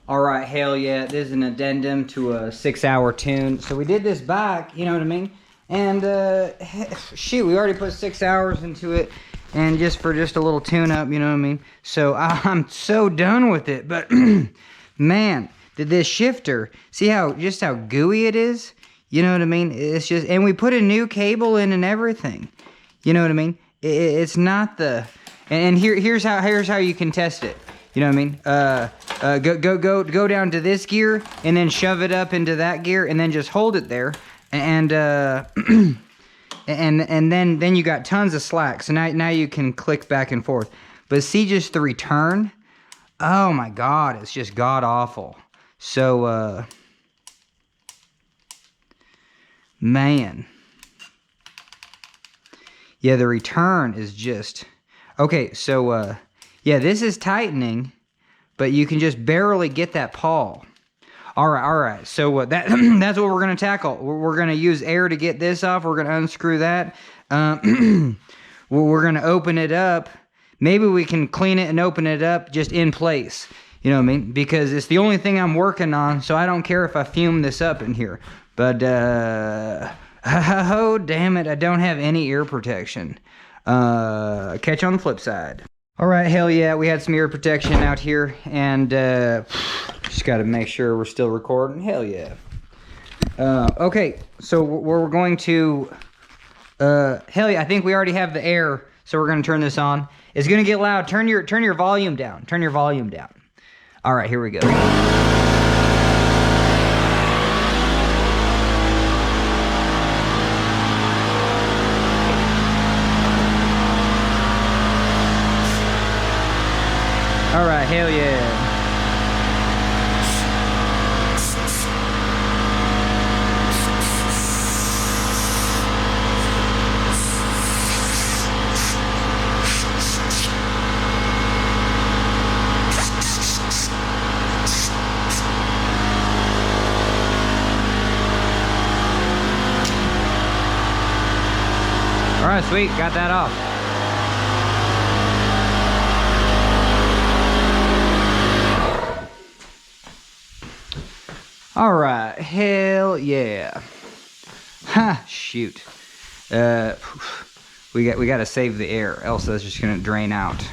All right, hell yeah. This is an addendum to a 6-hour tune. So we did this back, you know what I mean? And shoot, we already put 6 hours into it, and just for just a little tune up, you know what I mean? So I'm so done with it. But man, did this shifter, see how gooey it is? You know what I mean? It's just, and we put a new cable in and everything. You know what I mean? It's not the, and here's how you can test it. You know what I mean? Go down to this gear and then shove it up into that gear and then just hold it there, and and then you got tons of slack. So now you can click back and forth. But see, just the return, oh my God, it's just god awful. So man, yeah, the return is just okay. So yeah, this is tightening, but you can just barely get that pawl. All right. So that's what we're gonna tackle. We're gonna use air to get this off. We're gonna unscrew that. We're gonna open it up. Maybe we can clean it and open it up just in place. You know what I mean? Because it's the only thing I'm working on, so I don't care if I fume this up in here. But oh damn it, I don't have any ear protection. Catch you on the flip side. All right, hell yeah, we had some ear protection out here, and just got to make sure we're still recording. Hell yeah. Okay, so we're going to, hell yeah, I think we already have the air, so we're going to turn this on. It's going to get loud. Turn your volume down. Turn your volume down. All right, here we go. All right, hell yeah. All right, sweet, got that off. All right, hell yeah. Ha, shoot. We got to save the air, else that's just gonna drain out.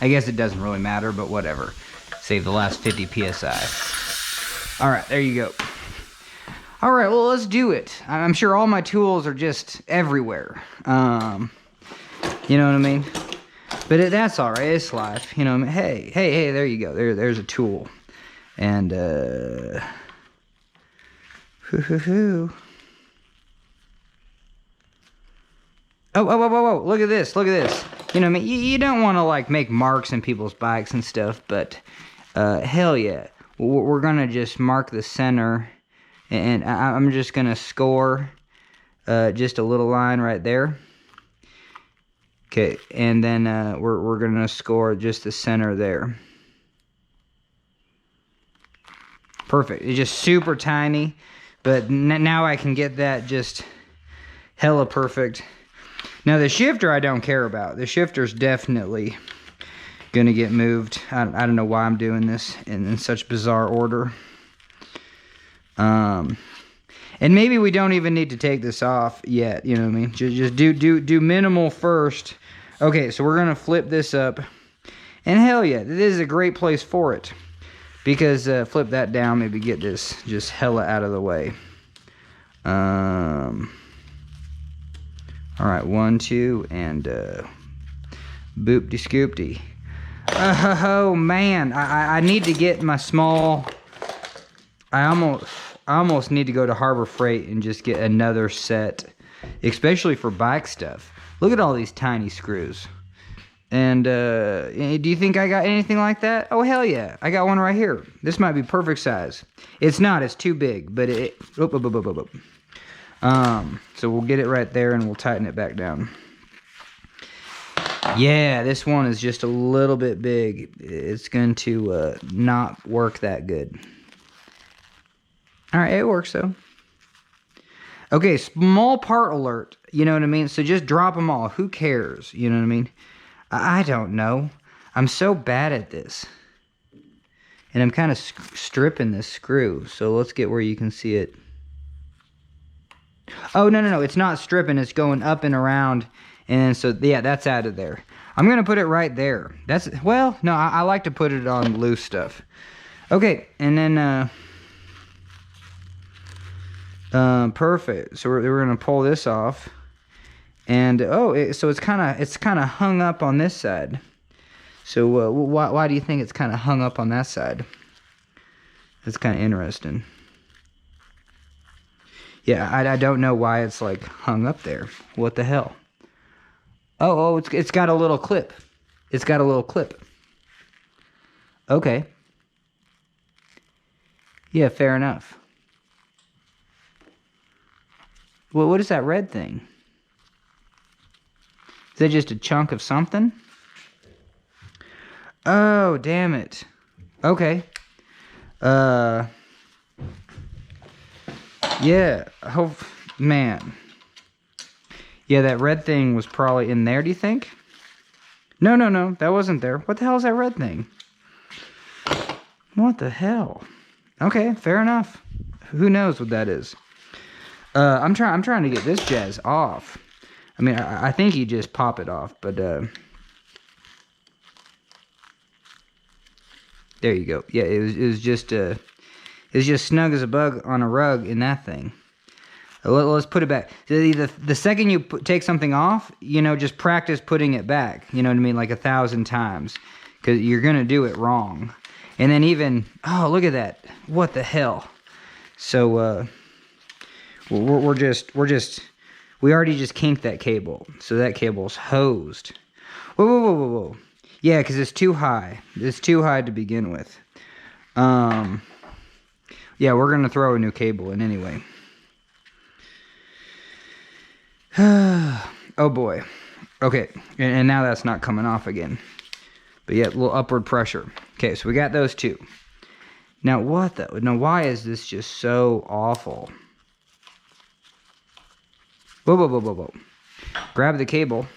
I guess it doesn't really matter, but whatever. Save the last 50 psi. All right, there you go. All right, well, let's do it. I'm sure all my tools are just everywhere. You know what I mean? But that's all right. It's life. You know what I mean? Hey, there you go. There's a tool. And hoo. Oh, look at this. You know what I mean? You don't want to, like, make marks in people's bikes and stuff, but hell yeah. We're going to just mark the center, and I'm just going to score just a little line right there. Okay, and then we're going to score just the center there. Perfect. It's just super tiny. But now I can get that just hella perfect. Now the shifter I don't care about. The shifter's definitely gonna get moved. I don't know why I'm doing this in such bizarre order. And maybe we don't even need to take this off yet. You know what I mean? Just do minimal first. Okay, so we're gonna flip this up. And hell yeah, this is a great place for it. Because flip that down, maybe get this just hella out of the way. All right, 1, 2, and boop-de-scoop-de. Oh man, I need to get my small. I almost need to go to Harbor Freight and just get another set, especially for bike stuff. Look at all these tiny screws. And do you think I got anything like that? Oh hell yeah, I got one right here. This might be perfect size. It's not, it's too big, but so we'll get it right there and we'll tighten it back down. Yeah, this one is just a little bit big. It's going to not work that good. All right, it works though. Okay, small part alert, you know what I mean? So just drop them all. Who cares? You know what I mean? I don't know. I'm so bad at this. And I'm kind of stripping this screw. So let's get where you can see it. Oh, no. It's not stripping. It's going up and around. And so, yeah, that's out of there. I'm going to put it right there. That's, well, no, I like to put it on loose stuff. Okay, and then, perfect. So we're going to pull this off. And, oh, so it's kind of hung up on this side. So why do you think it's kind of hung up on that side? That's kind of interesting. Yeah, I don't know why it's like hung up there. What the hell? Oh, it's got a little clip. It's got a little clip. Okay. Yeah, fair enough. Well, what is that red thing? Is that just a chunk of something? Oh, damn it. Okay. Yeah. Man. Yeah, that red thing was probably in there, do you think? No. That wasn't there. What the hell is that red thing? What the hell? Okay, fair enough. Who knows what that is? I'm trying to get this jazz off. I mean, I think you just pop it off, but there you go. Yeah, it was just snug as a bug on a rug in that thing. Let's put it back. The second you take something off, you know, just practice putting it back. You know what I mean? Like 1,000 times. Because you're going to do it wrong. And then even, oh, look at that. What the hell? So, we already just kinked that cable. So that cable's hosed. Whoa. Yeah, because it's too high. It's too high to begin with. Yeah, we're going to throw a new cable in anyway. Oh boy. Okay, and now that's not coming off again. But yeah, a little upward pressure. Okay, so we got those two. Now what the? Now why is this just so awful? Whoa. Grab the cable.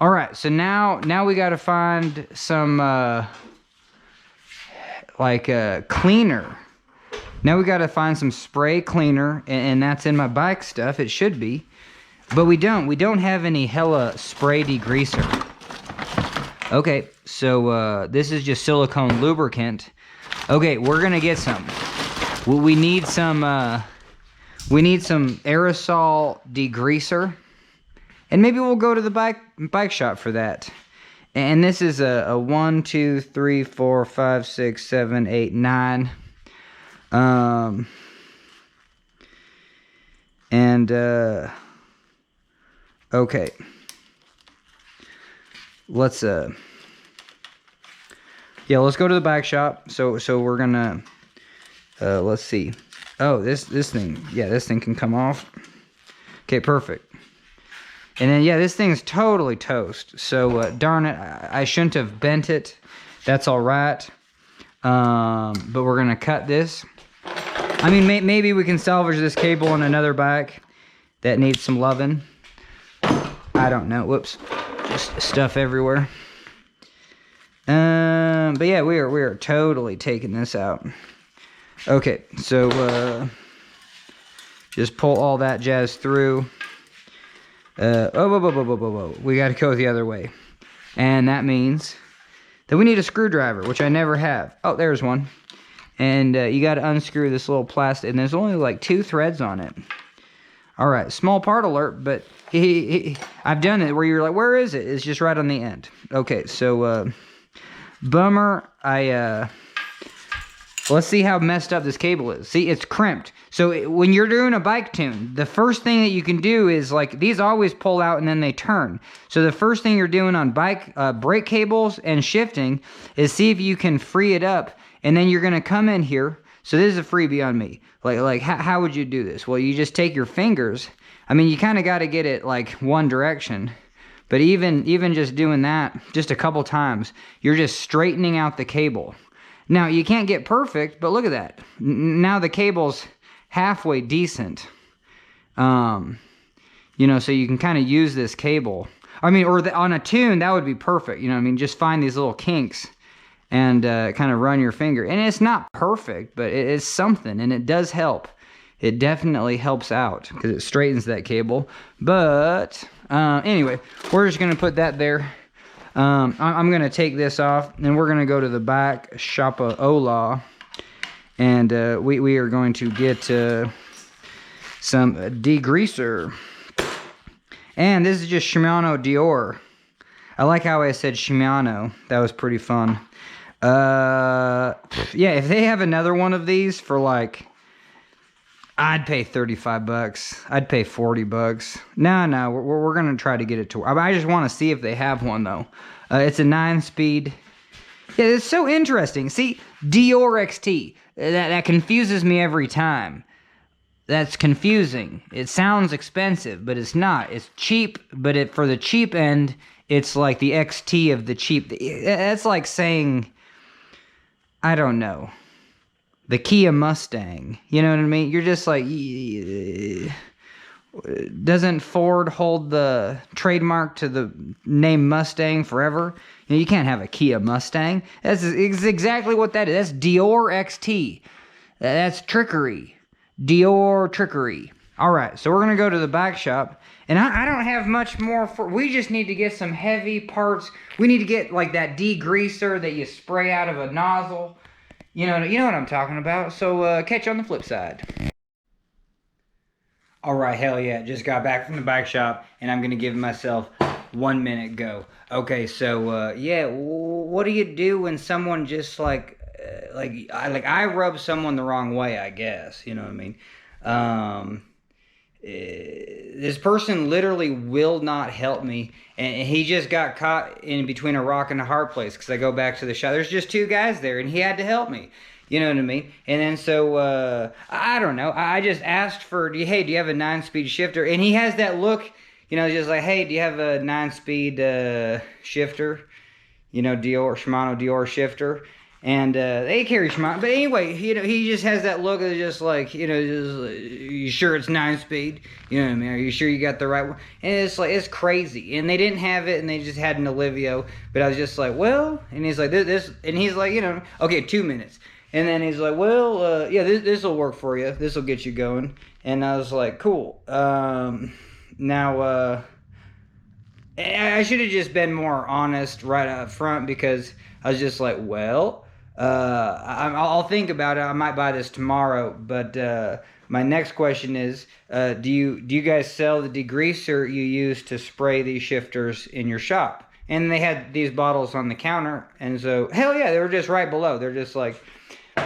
All right, so now we got to find some cleaner. Now we got to find some spray cleaner, and that's in my bike stuff. It should be, but we don't have any hella spray degreaser. Okay, so this is just silicone lubricant. Okay, we're gonna get some. We need some aerosol degreaser. And maybe we'll go to the bike shop for that. And this is a 1, 2, 3, 4, 5, 6, 7, 8, 9. Okay. Let's go to the bike shop. So we're gonna let's see. Oh, this thing. Yeah, this thing can come off. Okay, perfect. And then, yeah, this thing's totally toast. So, darn it, I shouldn't have bent it. That's all right. But we're going to cut this. I mean, maybe we can salvage this cable in another bike that needs some loving. I don't know. Whoops. Just stuff everywhere. But, yeah, we are totally taking this out. Okay, so, just pull all that jazz through. Whoa. We got to go the other way. And that means that we need a screwdriver, which I never have. Oh, there's one. And you got to unscrew this little plastic. And there's only like 2 threads on it. All right, small part alert, but I've done it where you're like, where is it? It's just right on the end. Okay, so bummer. Let's see how messed up this cable is. See, it's crimped. So when you're doing a bike tune, the first thing that you can do is like, these always pull out and then they turn. So the first thing you're doing on bike brake cables and shifting is see if you can free it up. And then you're going to come in here. So this is a freebie on me. Like how would you do this? Well, you just take your fingers. I mean, you kind of got to get it like one direction. But even just doing that, just a couple times, you're just straightening out the cable. Now, you can't get perfect, but look at that. Now the cable's halfway decent. You know, so you can kind of use this cable. I mean, or on a tune, that would be perfect. You know what I mean? Just find these little kinks and kind of run your finger. And it's not perfect, but it is something, and it does help. It definitely helps out because it straightens that cable. But anyway, we're just going to put that there. I'm going to take this off, and we're going to go to the back Shop-a-Ola, and we are going to get some degreaser. And this is just Shimano Dior. I like how I said Shimano. That was pretty fun. Yeah, if they have another one of these for like, I'd pay 35 bucks. I'd pay 40 bucks. No, we're going to try to get it to... I just want to see if they have one, though. It's a 9-speed. Yeah, it's so interesting. See, Dior XT. That confuses me every time. That's confusing. It sounds expensive, but it's not. It's cheap, but for the cheap end, it's like the XT of the cheap. That's like saying, I don't know, the Kia Mustang. You know what I mean? You're just like, doesn't Ford hold the trademark to the name Mustang forever? You know, you can't have a Kia Mustang. That's exactly what that is. That's Dior XT. That's trickery. Dior trickery. All right, so we're going to go to the back shop. And I don't have much more for... We just need to get some heavy parts. We need to get like that degreaser that you spray out of a nozzle. You know what I'm talking about. So catch you on the flip side. All right, hell yeah. Just got back from the bike shop, and I'm going to give myself 1 minute go. Okay, so yeah, what do you do when someone just like I rub someone the wrong way, I guess, you know what I mean? This person literally will not help me, and he just got caught in between a rock and a hard place because I go back to the shop. There's just two guys there, and he had to help me. You know what I mean? And then so, I don't know. I just asked for, hey, do you have a 9-speed shifter? And he has that look, you know, just like, hey, do you have a 9-speed shifter? You know, Shimano Dior shifter. And they carry Shimano. But anyway, you know, he just has that look of just like, you know, just, you sure it's 9-speed? You know what I mean? Are you sure you got the right one? And it's like, it's crazy. And they didn't have it, and they just had an Olivio. But I was just like, well, and he's like, this, and he's like, you know, okay, 2 minutes. And then he's like, well, yeah, this will work for you. This will get you going. And I was like, cool. Now, I should have just been more honest right up front, because I was just like, well, I'll think about it. I might buy this tomorrow. But my next question is, do you guys sell the degreaser you use to spray these shifters in your shop? And they had these bottles on the counter. And so, hell yeah, they were just right below. They're just like...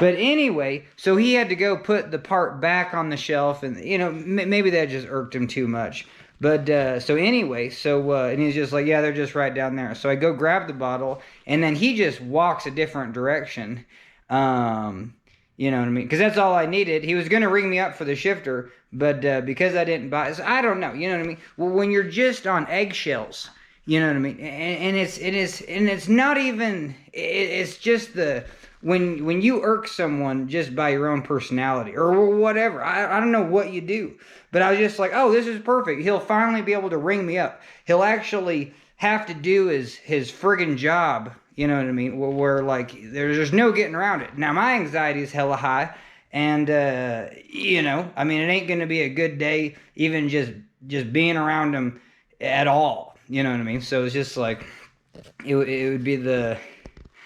But anyway, so he had to go put the part back on the shelf, and, you know, maybe that just irked him too much. But, so anyway, and he's just like, yeah, they're just right down there. So I go grab the bottle, and then he just walks a different direction. You know what I mean? Because that's all I needed. He was going to ring me up for the shifter, but because I didn't buy it, so I don't know, you know what I mean? Well, when you're just on eggshells, you know what I mean? And it's not even, it's just the... When you irk someone just by your own personality or whatever, I don't know what you do. But I was just like, oh, this is perfect. He'll finally be able to ring me up. He'll actually have to do his friggin' job, you know what I mean, where like there's no getting around it. Now, my anxiety is hella high, and, you know, I mean, it ain't going to be a good day even just being around him at all, you know what I mean? So it's just like, it would be the...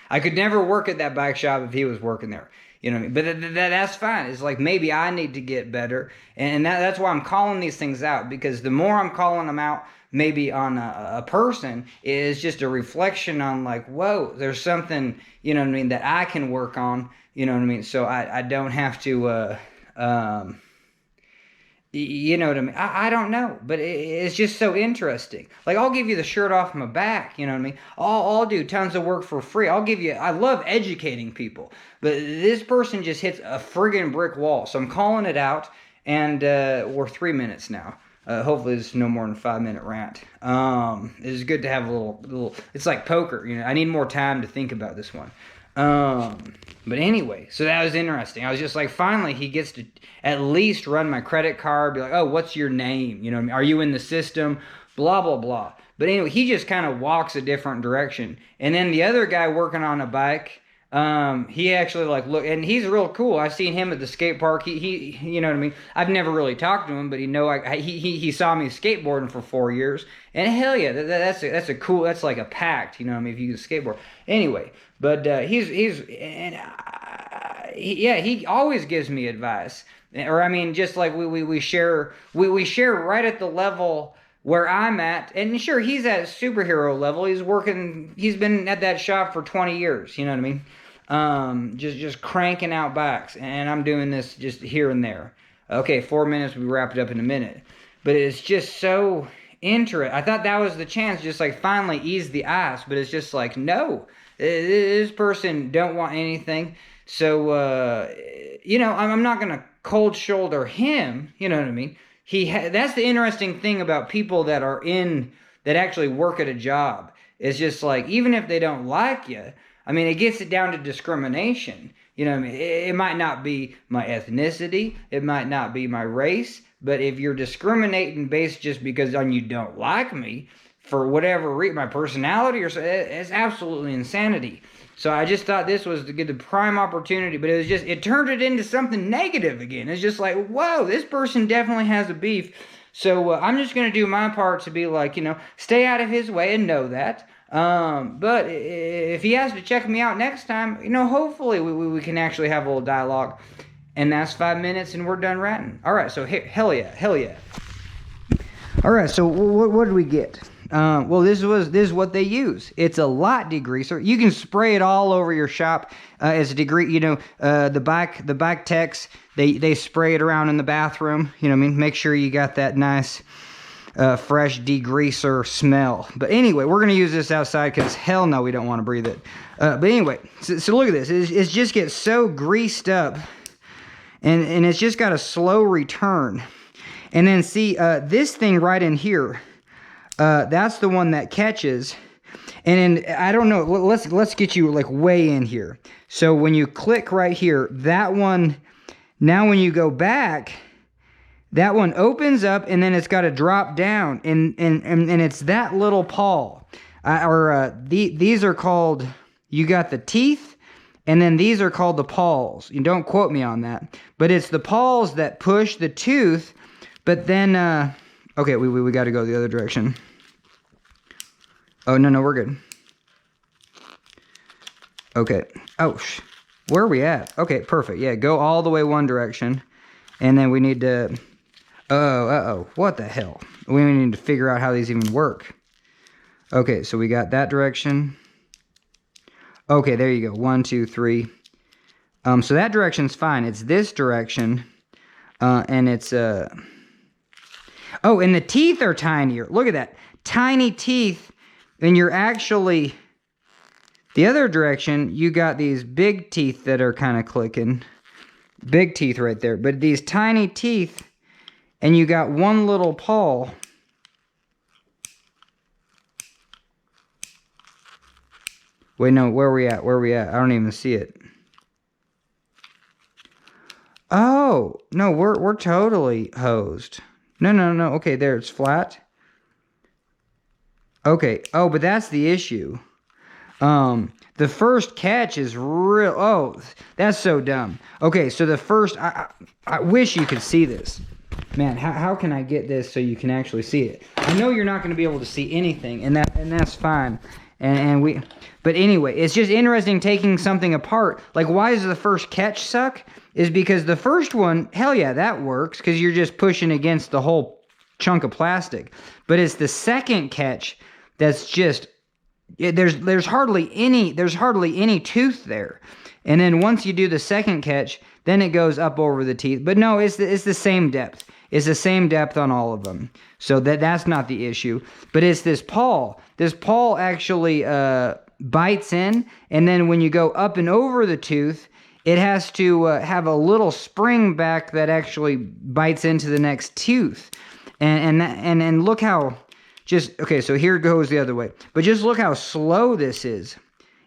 I could never work at that bike shop if he was working there. You know what I mean? But that's fine. It's like, maybe I need to get better. And that's why I'm calling these things out. Because the more I'm calling them out, maybe on a person, is just a reflection on like, whoa, there's something, you know what I mean, that I can work on. You know what I mean? So I don't have to... you know what I mean? I don't know, but it's just so interesting. Like, I'll give you the shirt off my back, you know what I mean? I'll do tons of work for free. I love educating people, but this person just hits a friggin' brick wall. So I'm calling it out, and we're 3 minutes now. Hopefully this is no more than a 5-minute rant. It's good to have a little, it's like poker, I need more time to think about this one. But anyway, so that was interesting. I was just like, finally he gets to at least run my credit card, be like, oh, what's your name? You know what I mean? Are you in the system? Blah, blah, blah. But anyway, he just kind of walks a different direction. And then the other guy working on a bike, he actually like look, and he's real cool. I've seen him at the skate park. He you know what I mean? I've never really talked to him, but he saw me skateboarding for 4 years, and hell yeah, that's a cool, that's like a pact, you know what I mean? If you can skateboard anyway. But he always gives me advice, or I mean, just like we share right at the level where I'm at, and sure, he's at superhero level. He's been at that shop for 20 years, you know what I mean? Just cranking out bikes, and I'm doing this just here and there. Okay, 4 minutes, we wrap it up in a minute. But it's just so interesting. I thought that was the chance, just like finally ease the ice, but it's just like, no, this person don't want anything. So, I'm not going to cold shoulder him, you know what I mean? That's the interesting thing about people that actually work at a job. It's just like, even if they don't like you, I mean, it gets it down to discrimination. You know what I mean? It might not be my ethnicity. It might not be my race. But if you're discriminating based just because you don't like me for whatever reason, my personality, or so, it's absolutely insanity. So I just thought this was to get the prime opportunity, but it turned it into something negative again. It's just like, whoa, this person definitely has a beef. So I'm just going to do my part to be like, stay out of his way and know that. But if he has to check me out next time, hopefully we can actually have a little dialogue. And that's 5 minutes and we're done ranting. All right, so hell yeah. All right, so what did we get? Well, this is what they use. It's a light degreaser. You can spray it all over your shop as a degree. The bike techs, they spray it around in the bathroom. You know what I mean? Make sure you got that nice fresh degreaser smell. But anyway, we're gonna use this outside because hell no, we don't want to breathe it. But anyway, so look at this. It just gets so greased up, and it's just got a slow return. And then see this thing right in here. That's the one that catches, and then, I don't know, let's get you like way in here. So when you click right here, that one, now when you go back, that one opens up, and then it's got to drop down, and it's that little pawl, these are called, you got the teeth, and then these are called the pawls. You don't quote me on that, but it's the pawls that push the tooth. But then, okay, we got to go the other direction. Oh, no, we're good. Okay. Oh, where are we at? Okay, perfect. Yeah, go all the way one direction. And then we need to... Uh-oh. What the hell? We need to figure out how these even work. Okay, so we got that direction. Okay, there you go. 1, 2, 3. So that direction's fine. It's this direction. And it's... Oh, and the teeth are tinier. Look at that. Tiny teeth. And you're actually... The other direction, you got these big teeth that are kind of clicking. Big teeth right there. But these tiny teeth, and you got one little paw. Wait, no, where are we at? Where are we at? I don't even see it. Oh, no, we're totally hosed. No. Okay, there, it's flat. Okay. Oh, but that's the issue. The first catch is real. Oh, that's so dumb. Okay, so the first, I wish you could see this. Man, how can I get this so you can actually see it? I know you're not going to be able to see anything, and that's fine. But anyway, it's just interesting taking something apart. Like, why does the first catch suck? Is because the first one, hell yeah, that works, because you're just pushing against the whole chunk of plastic. But it's the second catch that's just, there's hardly any tooth there. And then once you do the second catch, then it goes up over the teeth. But no, it's the same depth. It's the same depth on all of them. So that's not the issue. But it's this paw. This paw actually bites in, and then when you go up and over the tooth, it has to have a little spring back that actually bites into the next tooth. And look how okay, so here goes the other way. But just look how slow this is.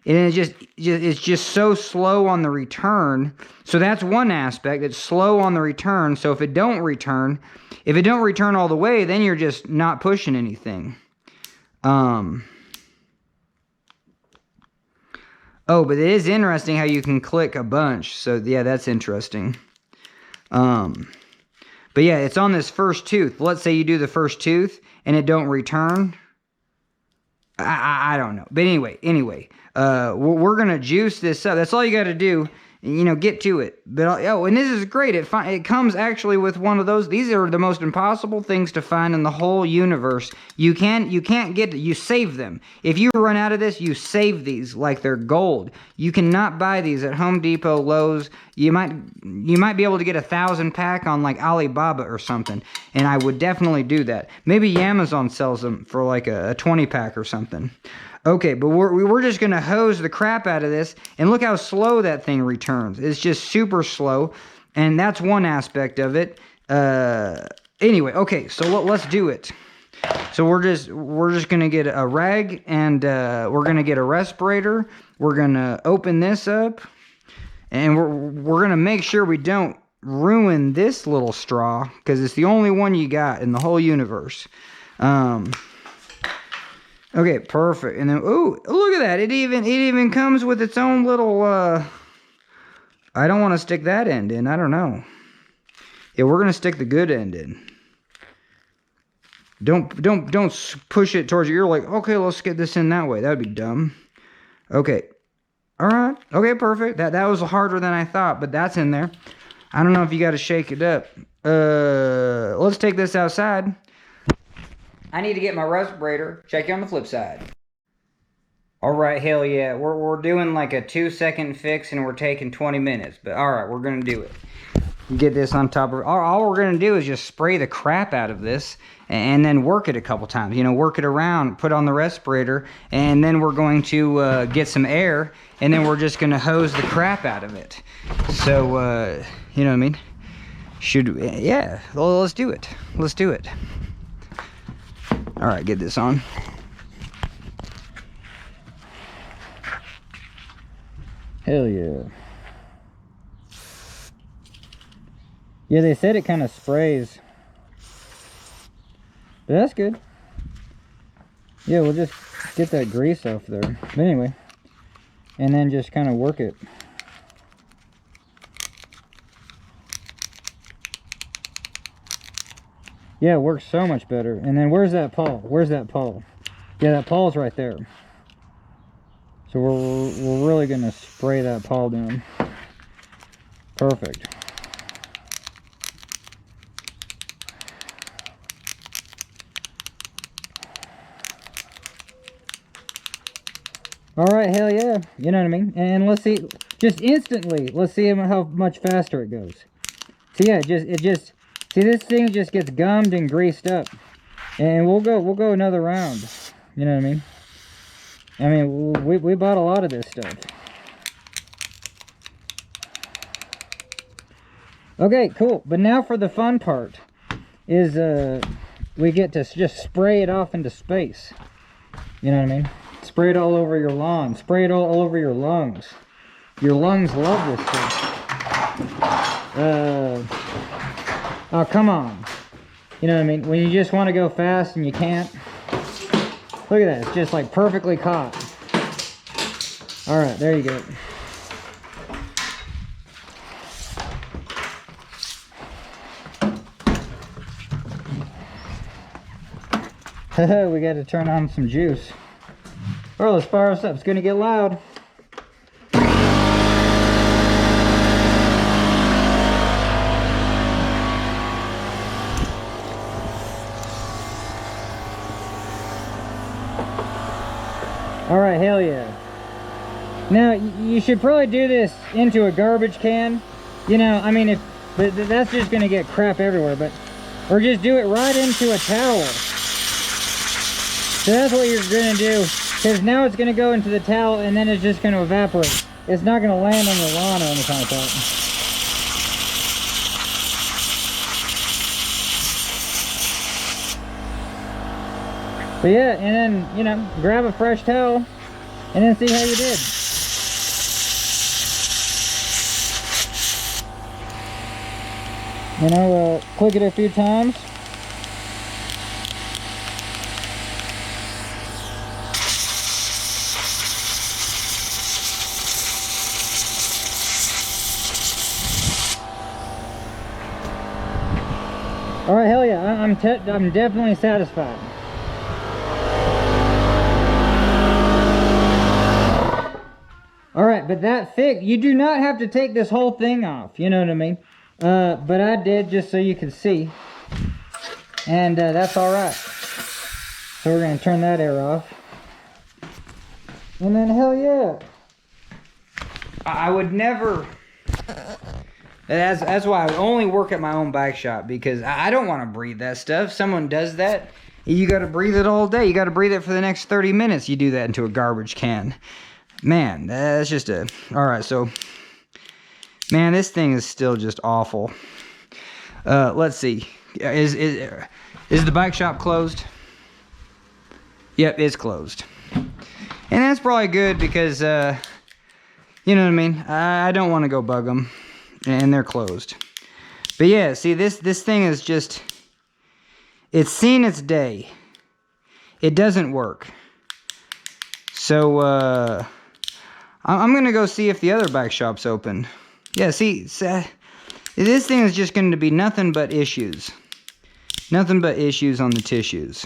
And it's just so slow on the return. So that's one aspect. It's slow on the return. So if it don't return all the way, then you're just not pushing anything. Oh, but it is interesting how you can click a bunch. So yeah, that's interesting. But yeah, it's on this first tooth. Let's say you do the first tooth and it don't return. I don't know. But anyway, we're going to juice this up. That's all you got to do. You know, get to it. But oh, and this is great. It comes actually with one of those. These are the most impossible things to find in the whole universe. You can't get. You save them. If you run out of this, you save these like they're gold. You cannot buy these at Home Depot, Lowe's. You might be able to get 1,000 pack on like Alibaba or something, and I would definitely do that. Maybe Amazon sells them for like a 20 pack or something. Okay, but we're just going to hose the crap out of this, and look how slow that thing returns. It's just super slow, and that's one aspect of it. Anyway, okay, so let's do it. So we're just going to get a rag, and we're going to get a respirator. We're going to open this up, and we're going to make sure we don't ruin this little straw, because it's the only one you got in the whole universe. Okay, perfect. And then, ooh, look at that. It even comes with its own little, I don't want to stick that end in. I don't know. Yeah, we're going to stick the good end in. Don't push it towards your ear like, okay, let's get this in that way. That would be dumb. Okay. All right. Okay, perfect. That was harder than I thought, but that's in there. I don't know if you got to shake it up. Let's take this outside. I need to get my respirator. Check you on the flip side. Alright, hell yeah. We're doing like a 2-second fix and we're taking 20 minutes. But alright, we're going to do it. Get this on top of... All we're going to do is just spray the crap out of this and then work it a couple times. You know, work it around, put on the respirator, and then we're going to get some air, and then we're just going to hose the crap out of it. So, you know what I mean? Yeah, well, let's do it. Let's do it. All right, get this on. Hell yeah. Yeah, they said it kind of sprays. But that's good. Yeah, we'll just get that grease off there. But anyway. And then just kind of work it. Yeah, it works so much better. And then where's that pawl? Where's that pawl? Yeah, that paw's right there. So we're really going to spray that pawl down. Perfect. Alright, hell yeah. You know what I mean? And let's see, just instantly, let's see how much faster it goes. So yeah, see, this thing just gets gummed and greased up, and we'll go another round. You know what I mean? I mean, we bought a lot of this stuff. Okay, cool. But now for the fun part, is we get to just spray it off into space. You know what I mean? Spray it all over your lawn. Spray it all over your lungs. Your lungs love this stuff. Oh, come on. You know what I mean? When you just want to go fast and you can't. Look at that. It's just like perfectly caught. Alright, there you go. We got to turn on some juice. Oh, let's fire us up. It's going to get loud. Alright, hell yeah. Now, you should probably do this into a garbage can. You know, I mean, but that's just going to get crap everywhere. Or just do it right into a towel. So that's what you're going to do. Because now it's going to go into the towel and then it's just going to evaporate. It's not going to land on your lawn or anything like that. But yeah, and then, you know, grab a fresh towel and then see how you did. You know, click it a few times. All right, hell yeah, I'm definitely satisfied. All right, but that fix, you do not have to take this whole thing off, you know what I mean? But I did just so you could see. And that's all right. So we're gonna turn that air off. And then hell yeah. I would never, that's why I would only work at my own bike shop, because I don't want to breathe that stuff. Someone does that, you got to breathe it all day. You got to breathe it for the next 30 minutes. You do that into a garbage can. Man, that's just a... Alright, so... Man, this thing is still just awful. Let's see. Is the bike shop closed? Yep, it's closed. And that's probably good because, you know what I mean? I don't want to go bug them. And they're closed. But yeah, see, this thing is just... It's seen its day. It doesn't work. So, I'm gonna go see if the other bike shop's open. Yeah, see, this thing is just going to be nothing but issues. Nothing but issues on the tissues.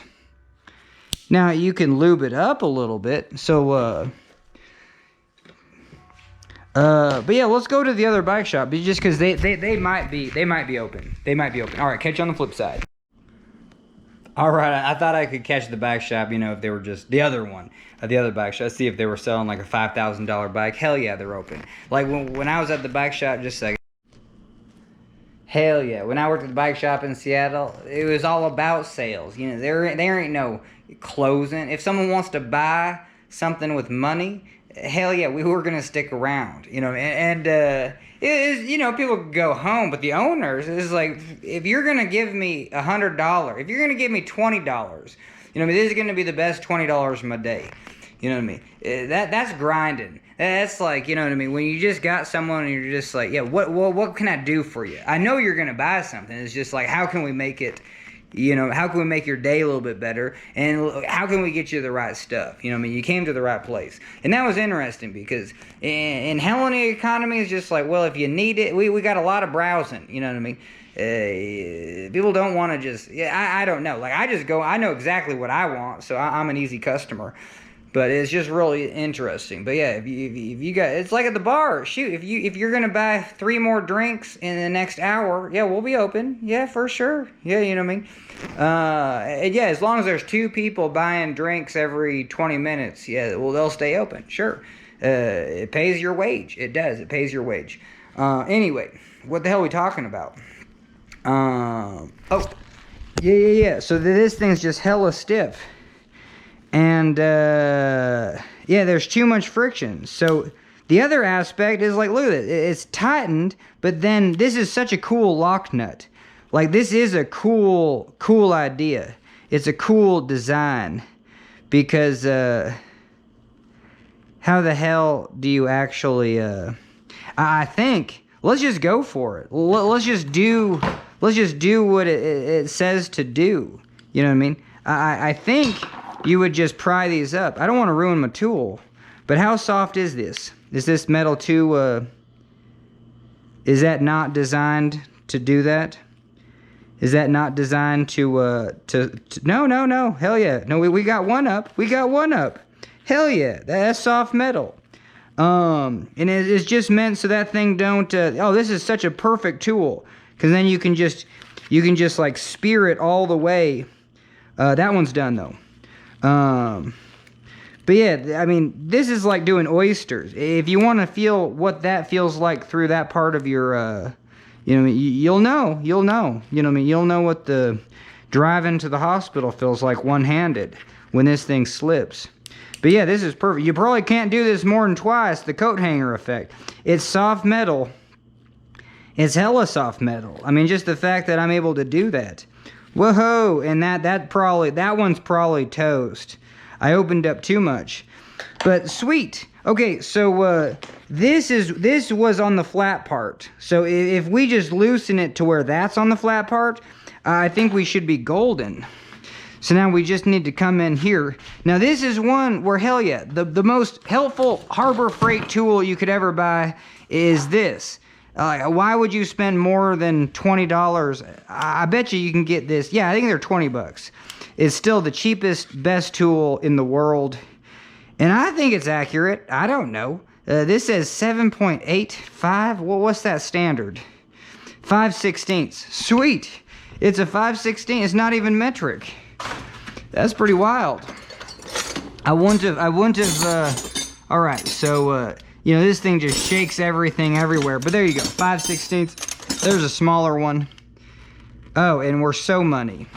Now, you can lube it up a little bit, so, but yeah, let's go to the other bike shop, just because they might be open. They might be open. All right, catch you on the flip side. All right, I thought I could catch the bike shop, you know, if they were just the other one, the other bike shop. See if they were selling like a $5,000 bike. Hell yeah, they're open. Like when I was at the bike shop, just a second. Hell yeah, when I worked at the bike shop in Seattle, it was all about sales. You know, there ain't no closing. If someone wants to buy something with money, hell yeah, we were gonna stick around. You know, and it is, you know, people go home, but the owners is like, if you're gonna give me $100, if you're gonna give me $20, you know, this is gonna be the best $20 of my day. You know what I mean? That's grinding. That's like, you know what I mean? When you just got someone and you're just like, yeah, what can I do for you? I know you're gonna buy something. It's just like, how can we make it, you know, how can we make your day a little bit better? And how can we get you the right stuff? You know what I mean? You came to the right place. And that was interesting because in Helena economy, it's just like, well, if you need it, we got a lot of browsing. You know what I mean? People don't want to just, yeah, I don't know. Like, I just go, I know exactly what I want, so I'm an easy customer. But it's just really interesting. But yeah, if you got, it's like at the bar. Shoot, if you're gonna buy 3 more drinks in the next hour, yeah, we'll be open. Yeah, for sure. Yeah, you know what I mean. And yeah, as long as there's 2 people buying drinks every 20 minutes, yeah, well, they'll stay open. Sure. It pays your wage. It does. It pays your wage. Anyway, what the hell are we talking about? Oh, yeah. So this thing's just hella stiff. And, yeah, there's too much friction. So, the other aspect is, like, look at it. It's tightened, but then this is such a cool lock nut. Like, this is a cool idea. It's a cool design. Because, how the hell do you actually, I think, let's just go for it. Let's just do what it says to do. You know what I mean? I think you would just pry these up. I don't want to ruin my tool. But how soft is this? Is this metal too, is that not designed to do that? Is that not designed to no. Hell yeah. No, we got one up. We got one up. Hell yeah. That's soft metal. And it's just meant so that thing don't, oh, this is such a perfect tool. Because then you can just like spear it all the way. That one's done though. But yeah, I mean, this is like doing oysters. If you want to feel what that feels like through that part of your, you know, you'll know, you know what I mean? You'll know what the drive into the hospital feels like one-handed when this thing slips. But yeah, this is perfect. You probably can't do this more than twice, the coat hanger effect. It's soft metal. It's hella soft metal. I mean, just the fact that I'm able to do that. Whoa, and that one's probably toast. I opened up too much. But sweet. Okay, so this was on the flat part. So if we just loosen it to where that's on the flat part, I think we should be golden. So now we just need to come in here. Now this is one where, hell yeah, the most helpful Harbor Freight tool you could ever buy is this. Why would you spend more than $20? I bet you can get this. Yeah, I think they're 20 bucks. It's still the cheapest, best tool in the world. And I think it's accurate. I don't know. This says 7.85. Well, what's that standard? 5/16. Sweet. It's a 5/16. It's not even metric. That's pretty wild. I wouldn't have, all right, so, you know, this thing just shakes everything everywhere. But there you go, 5/16. There's a smaller one. Oh, and we're so money.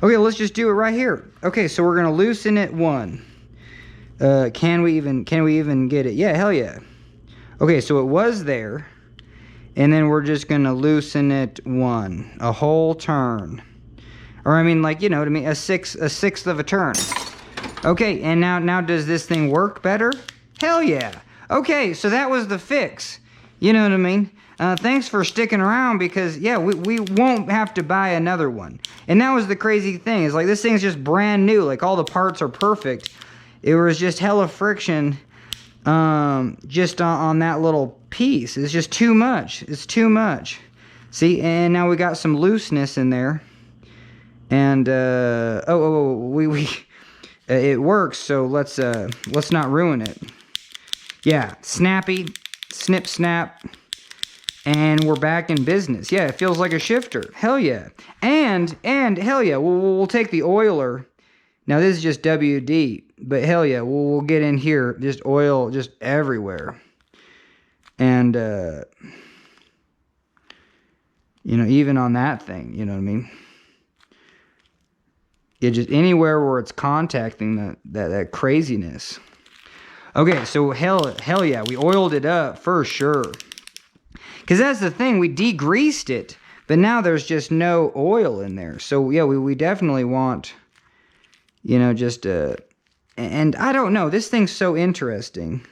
Okay, let's just do it right here. Okay, so we're gonna loosen it one. Can we even get it? Yeah, hell yeah. Okay, so it was there. And then we're just gonna loosen it one. A whole turn. Or I mean, like, you know what I mean, a sixth of a turn. Okay, and now does this thing work better? Hell yeah. Okay, so that was the fix. You know what I mean? Thanks for sticking around, because yeah, we won't have to buy another one. And that was the crazy thing, is like this thing's just brand new, like all the parts are perfect. It was just hella friction just on that little piece. It's just too much. It's too much. See, and now we got some looseness in there. And it works, so let's not ruin it. Yeah, snappy, snip snap, and we're back in business. Yeah, it feels like a shifter. Hell yeah. And hell yeah, we'll take the oiler. Now this is just WD, but hell yeah, we'll get in here, just oil just everywhere. And you know, even on that thing, you know what I mean? It just anywhere where it's contacting that craziness. Okay, so hell yeah, we oiled it up for sure. Because that's the thing, we degreased it, but now there's just no oil in there. So yeah, we definitely want, you know, just and I don't know, this thing's so interesting.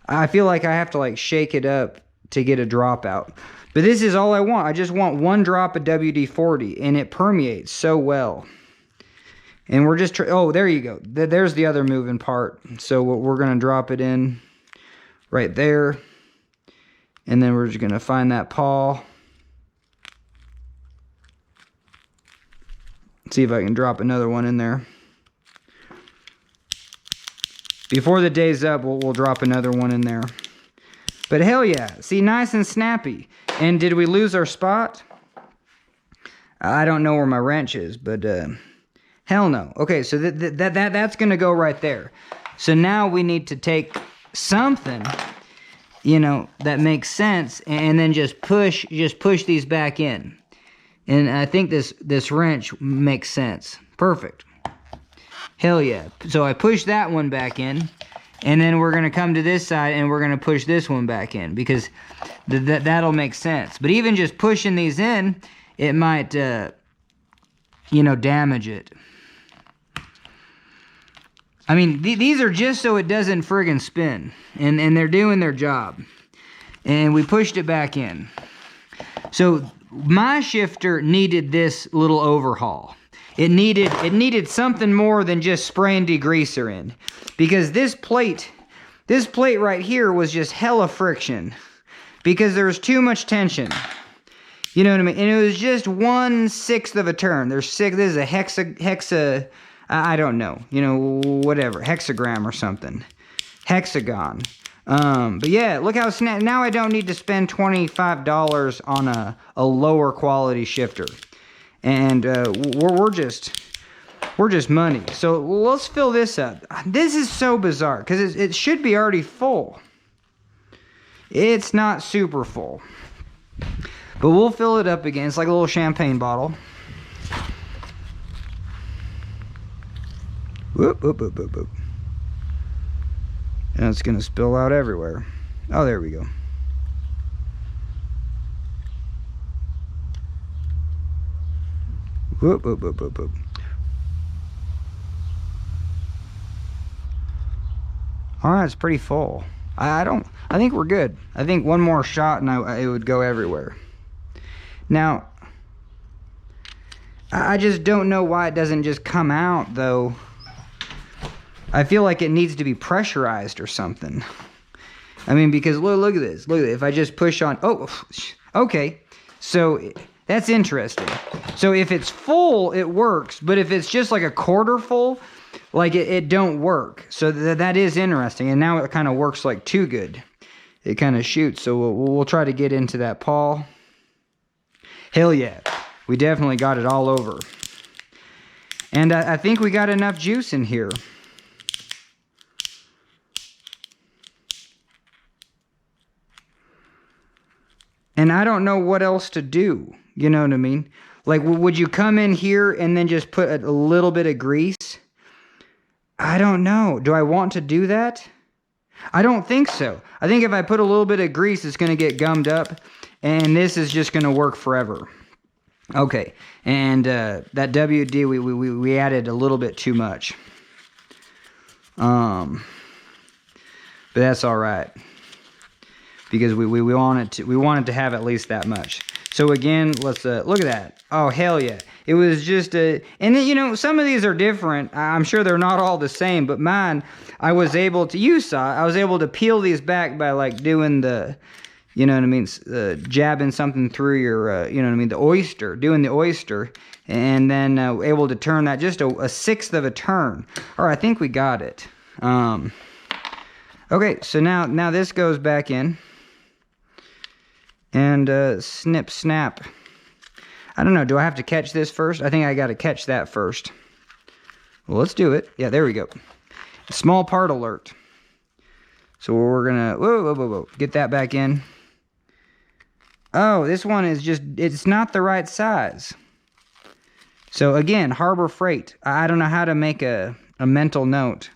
I feel like I have to like shake it up to get a dropout. But this is all I want. I just want one drop of WD-40, and it permeates so well. And we're just, oh, there you go. There's the other moving part. So we're going to drop it in right there. And then we're just going to find that pawl. See if I can drop another one in there. Before the day's up, we'll drop another one in there. But hell yeah. See, nice and snappy. And did we lose our spot? I don't know where my wrench is, but hell no. Okay, so that's going to go right there. So now we need to take something, you know, that makes sense, and then just push these back in. And I think this wrench makes sense. Perfect. Hell yeah. So I push that one back in, and then we're going to come to this side and we're going to push this one back in, because that'll make sense. But even just pushing these in, it might, you know, damage it. I mean, these are just so it doesn't friggin' spin. And they're doing their job. And we pushed it back in. So my shifter needed this little overhaul. It needed something more than just spraying degreaser in. Because this plate right here was just hella friction. Because there was too much tension. You know what I mean? And it was just 1/6 of a turn. There's six. This is a hexa. I don't know. You know, whatever. Hexagram or something. Hexagon. But yeah, look how snap. Now I don't need to spend $25 on a lower quality shifter. And we're just money. So let's fill this up. This is so bizarre because it should be already full. It's not super full. But we'll fill it up again. It's like a little champagne bottle. Whoop, whoop, whoop, whoop, whoop. And it's going to spill out everywhere. Oh, there we go. Whoop, whoop, whoop, whoop, whoop. All right, it's pretty full. I think we're good. I think one more shot and it would go everywhere. Now, I just don't know why it doesn't just come out, though. I feel like it needs to be pressurized or something. I mean, because look at this. Look at it. If I just push on... Oh, okay. So, that's interesting. So, if it's full, it works. But if it's just like a quarter full, like it don't work. So, that is interesting. And now it kind of works like too good. It kind of shoots. So, we'll try to get into that paw. Hell yeah. We definitely got it all over. And I think we got enough juice in here. And I don't know what else to do. You know what I mean? Like, would you come in here and then just put a little bit of grease? I don't know. Do I want to do that? I don't think so. I think if I put a little bit of grease, it's going to get gummed up. And this is just going to work forever. Okay. And that WD, we added a little bit too much. But that's all right. Because we want it to have at least that much. So again, let's look at that. Oh hell yeah! It was just and then, you know, some of these are different. I'm sure they're not all the same, but mine, I was able to peel these back by like doing the, you know what I mean, jabbing something through your, you know what I mean, doing the oyster, and then able to turn that just a sixth of a turn. All right, I think we got it. Okay, so now this goes back in. And snip, snap. I don't know. Do I have to catch this first? I think I got to catch that first. Well, let's do it. Yeah, there we go. Small part alert. So we're going to... Whoa. Get that back in. Oh, this one is just... It's not the right size. So, again, Harbor Freight. I don't know how to make a mental note.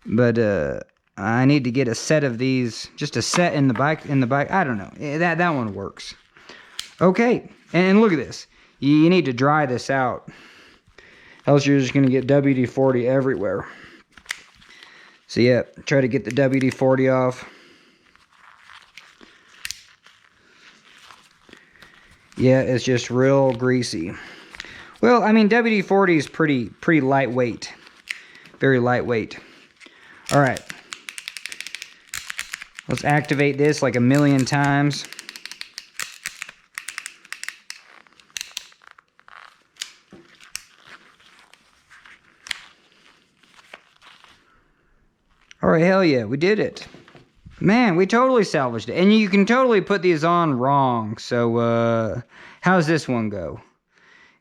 But, I need to get a set of these, just a set in the bike. I don't know. That one works. Okay, and look at this. You need to dry this out, else you're just gonna get WD-40 everywhere. So yeah, try to get the WD-40 off. Yeah, it's just real greasy. Well, I mean, WD-40 is pretty lightweight, very lightweight. All right. Let's activate this like a million times. All right, hell yeah, we did it. Man, we totally salvaged it. And you can totally put these on wrong. So, how's this one go?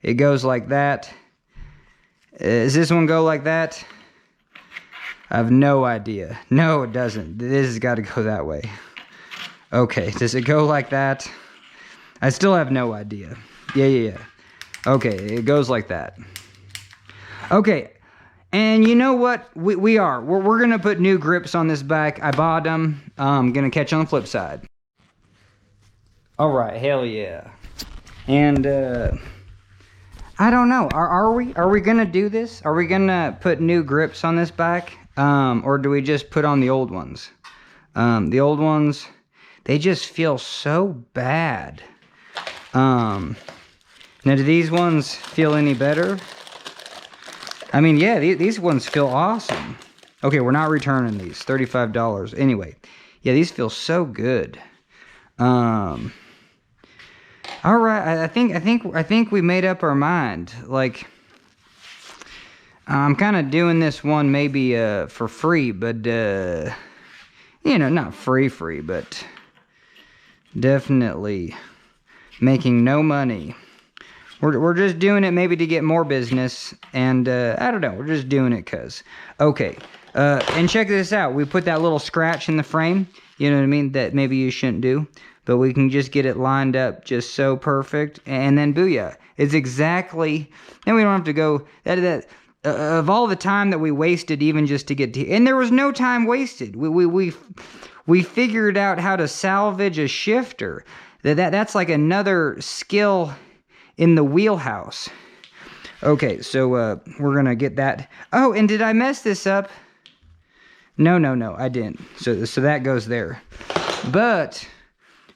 It goes like that. Does this one go like that? I have no idea. No, it doesn't. This has got to go that way. Okay, does it go like that? I still have no idea. Yeah. Okay, it goes like that. Okay, and you know what? We're going to put new grips on this bike. I bought them. I'm going to catch you on the flip side. All right, hell yeah. And, I don't know. Are we going to do this? Are we going to put new grips on this bike? Or do we just put on the old ones? The old ones, they just feel so bad. Now, do these ones feel any better? I mean, yeah, these ones feel awesome. Okay, we're not returning these. $35. Anyway, yeah, these feel so good. All right, I think we made up our mind. Like, I'm kind of doing this one maybe for free, but you know, not free, but definitely making no money. We're just doing it maybe to get more business, and I don't know, we're just doing it cause. Okay, and check this out. We put that little scratch in the frame, you know what I mean, that maybe you shouldn't do, but we can just get it lined up just so perfect, and then booyah. It's exactly, and we don't have to go, of all the time that we wasted even just to get to, and there was no time wasted. We figured out how to salvage a shifter. That's like another skill in the wheelhouse. Okay, so we're gonna get that. Oh, and did I mess this up? No, I didn't. So that goes there. But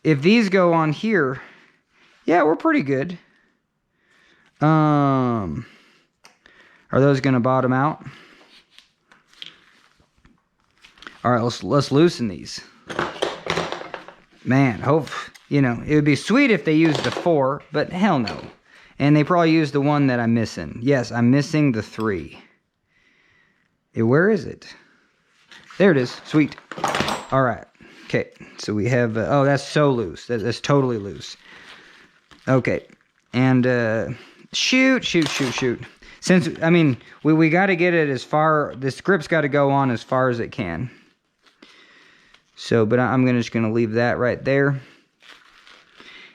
if these go on here, yeah, we're pretty good. Are those gonna bottom out? All right, let's loosen these. Man, it would be sweet if they used the 4, but hell no. And they probably used the one that I'm missing. Yes, I'm missing the 3. Where is it? There it is. Sweet. All right. Okay. So we have... oh, that's so loose. That's totally loose. Okay. And shoot. Since, I mean, we got to get it as far... This grip's got to go on as far as it can. So, but I'm just going to leave that right there.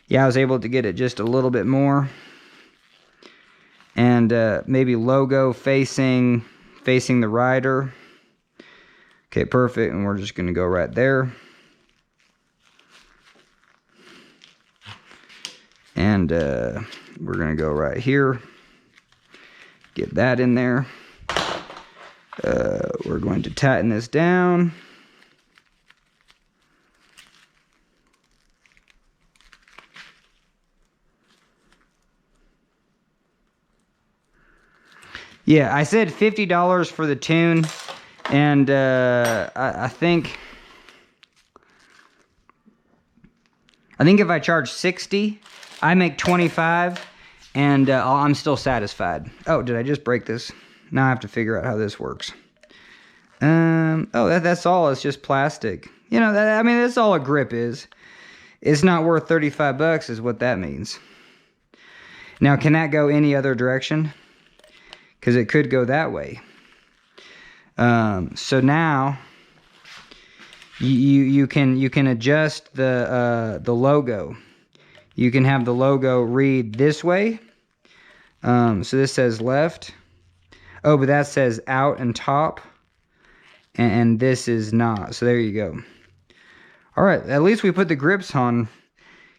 Yeah, I was able to get it just a little bit more. And maybe logo facing the rider. Okay, perfect. And we're just going to go right there. And we're going to go right here. Get that in there. We're going to tighten this down. Yeah, I said $50 for the tune, and I think if I charge $60, I make $25, and I'm still satisfied. Oh, did I just break this? Now I have to figure out how this works. Oh, that's all. It's just plastic. I mean, that's all a grip is. It's not worth 35 bucks, is what that means. Now, can that go any other direction? Because it could go that way. So now you can adjust the logo. You can have the logo read this way. So this says left. Oh, but that says out and top, and this is not. So there you go. All right, at least we put the grips on,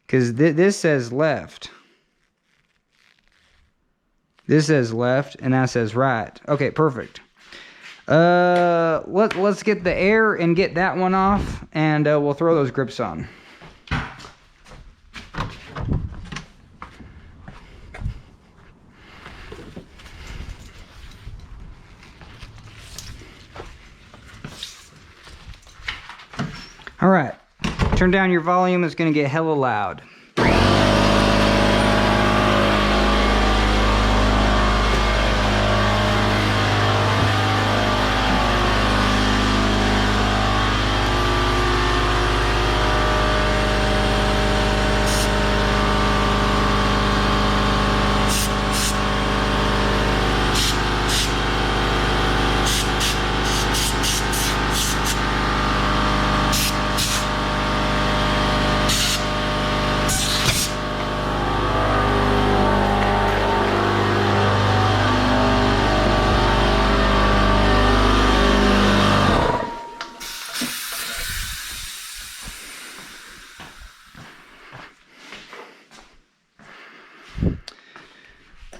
because this says left. This says left, and that says right. Okay, perfect. Let's get the air and get that one off, and we'll throw those grips on. All right, turn down your volume. It's gonna get hella loud.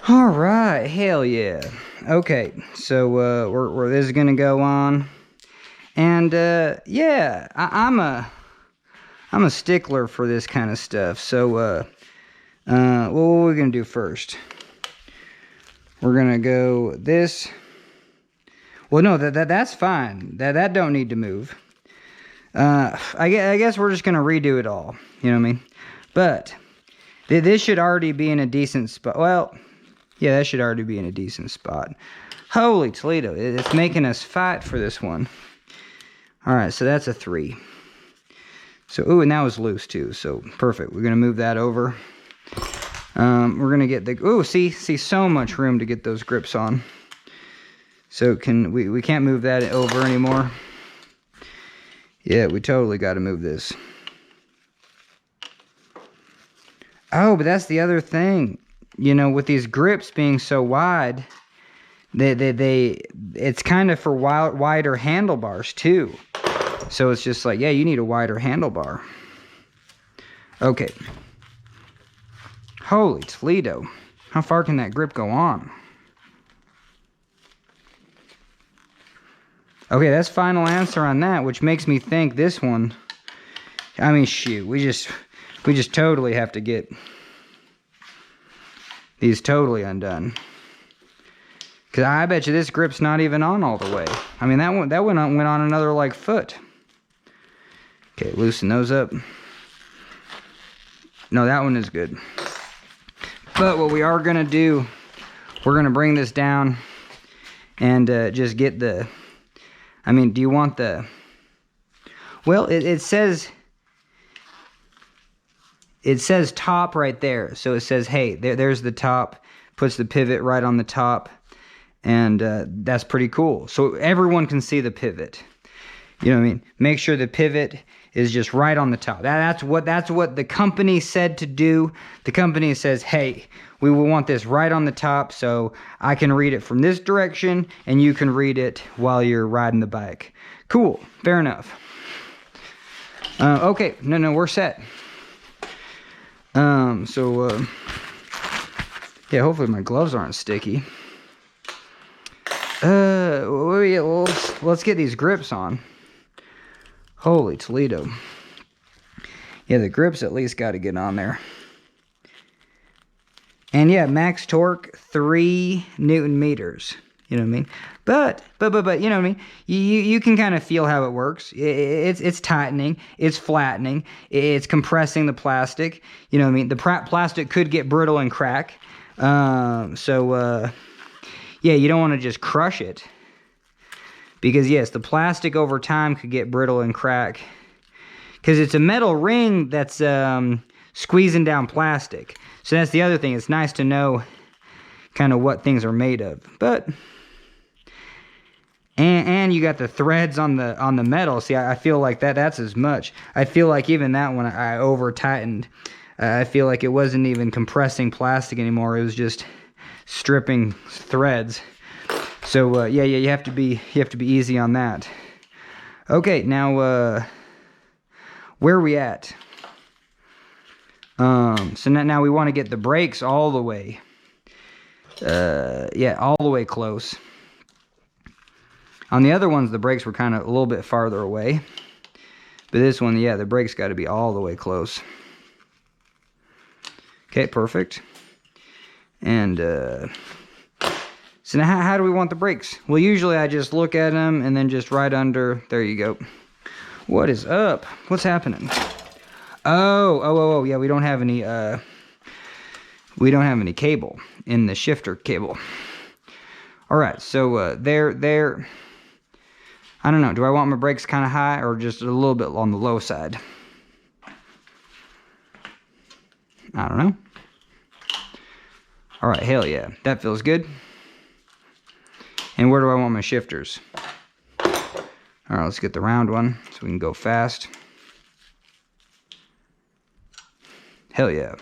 All right, hell yeah. Okay, so this is gonna go on, and yeah, I'm a stickler for this kind of stuff. So what are we gonna do first? We're gonna go this. Well, no, that's fine. That don't need to move. I guess we're just gonna redo it all. You know what I mean? But this should already be in a decent spot. Well. Yeah, that should already be in a decent spot. Holy Toledo, it's making us fight for this one. All right, so that's a 3. So, ooh, and that was loose too, so perfect. We're gonna move that over. We're gonna get the, ooh, see so much room to get those grips on. So we can't move that over anymore. Yeah, we totally gotta move this. Oh, but that's the other thing. With these grips being so wide, it's kind of for wider handlebars too. So it's just like, yeah, you need a wider handlebar. Okay. Holy Toledo. How far can that grip go on? Okay, that's final answer on that, which makes me think this one, I mean, shoot, we just totally have to get these totally undone. Because I bet you this grip's not even on all the way. I mean, that went on another, like, foot. Okay, loosen those up. No, that one is good. But what we are going to do, we're going to bring this down and just get the... I mean, do you want the... Well, it says top right there. So it says, hey, there's the top. Puts the pivot right on the top. And that's pretty cool. So everyone can see the pivot. You know what I mean? Make sure the pivot is just right on the top. That's what the company said to do. The company says, hey, we will want this right on the top so I can read it from this direction and you can read it while you're riding the bike. Cool. Fair enough. Okay. No, we're set. Yeah, hopefully my gloves aren't sticky. Well, let's get these grips on. Holy Toledo. Yeah, the grips at least got to get on there. And yeah, max torque, 3 Newton meters. You know what I mean? But, you know what I mean? You can kind of feel how it works. It's tightening, it's flattening, it's compressing the plastic. You know what I mean? The plastic could get brittle and crack. Yeah, you don't want to just crush it. Because, yes, the plastic over time could get brittle and crack. Because it's a metal ring that's squeezing down plastic. So that's the other thing. It's nice to know kind of what things are made of. But, and you got the threads on the metal. See, I feel like that's as much. I feel like even that one I over-tightened. I feel like it wasn't even compressing plastic anymore. It was just stripping threads. So yeah, you have to be easy on that. Okay, now where are we at? So now we want to get the brakes all the way. Yeah, all the way close. On the other ones, the brakes were kind of a little bit farther away. But this one, yeah, the brakes got to be all the way close. Okay, perfect. And so now how do we want the brakes? Well, usually I just look at them and then just right under. There you go. What is up? What's happening? Oh, yeah, we don't have any cable in the shifter cable. All right, so there. I don't know. Do I want my brakes kind of high or just a little bit on the low side? I don't know. All right, hell yeah. That feels good. And where do I want my shifters? All right, let's get the round one so we can go fast. Hell yeah.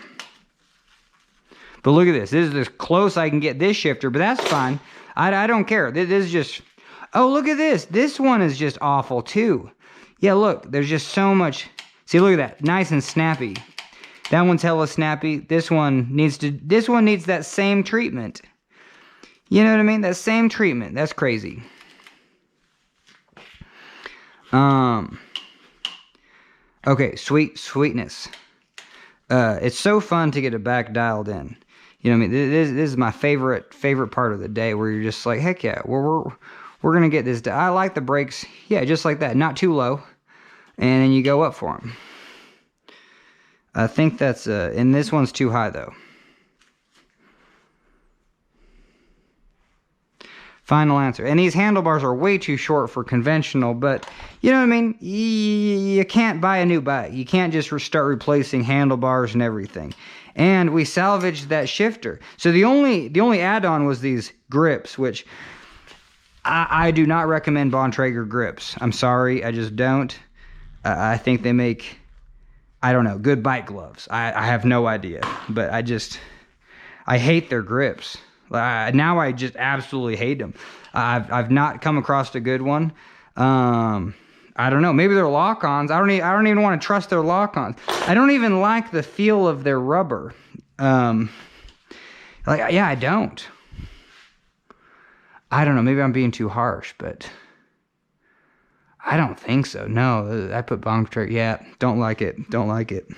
But look at this. This is as close I can get this shifter, but that's fine. I don't care. This is just... Oh, look at this. This one is just awful too. Yeah, look. There's just so much... See, look at that. Nice and snappy. That one's hella snappy. This one needs that same treatment. You know what I mean? That same treatment. That's crazy. Okay, sweetness. It's so fun to get it back dialed in. You know what I mean? This is my favorite part of the day where you're just like, heck yeah, we're gonna get this. I like the brakes, yeah, just like that, not too low, and then you go up for them. I think that's and this one's too high though. Final answer. And these handlebars are way too short for conventional, but you know what I mean? You can't buy a new bike. You can't just start replacing handlebars and everything. And we salvaged that shifter. So the only add-on was these grips, which I do not recommend Bontrager grips. I'm sorry, I just don't. I think they make, I don't know, good bike gloves. I have no idea, but I hate their grips. Now I just absolutely hate them. I've not come across a good one. I don't know. Maybe they're lock-ons. I don't even want to trust their lock-ons. I don't even like the feel of their rubber. Yeah, I don't. I don't know. Maybe I'm being too harsh, but I don't think so. No, I put bonk track. Yeah, don't like it. Don't like it.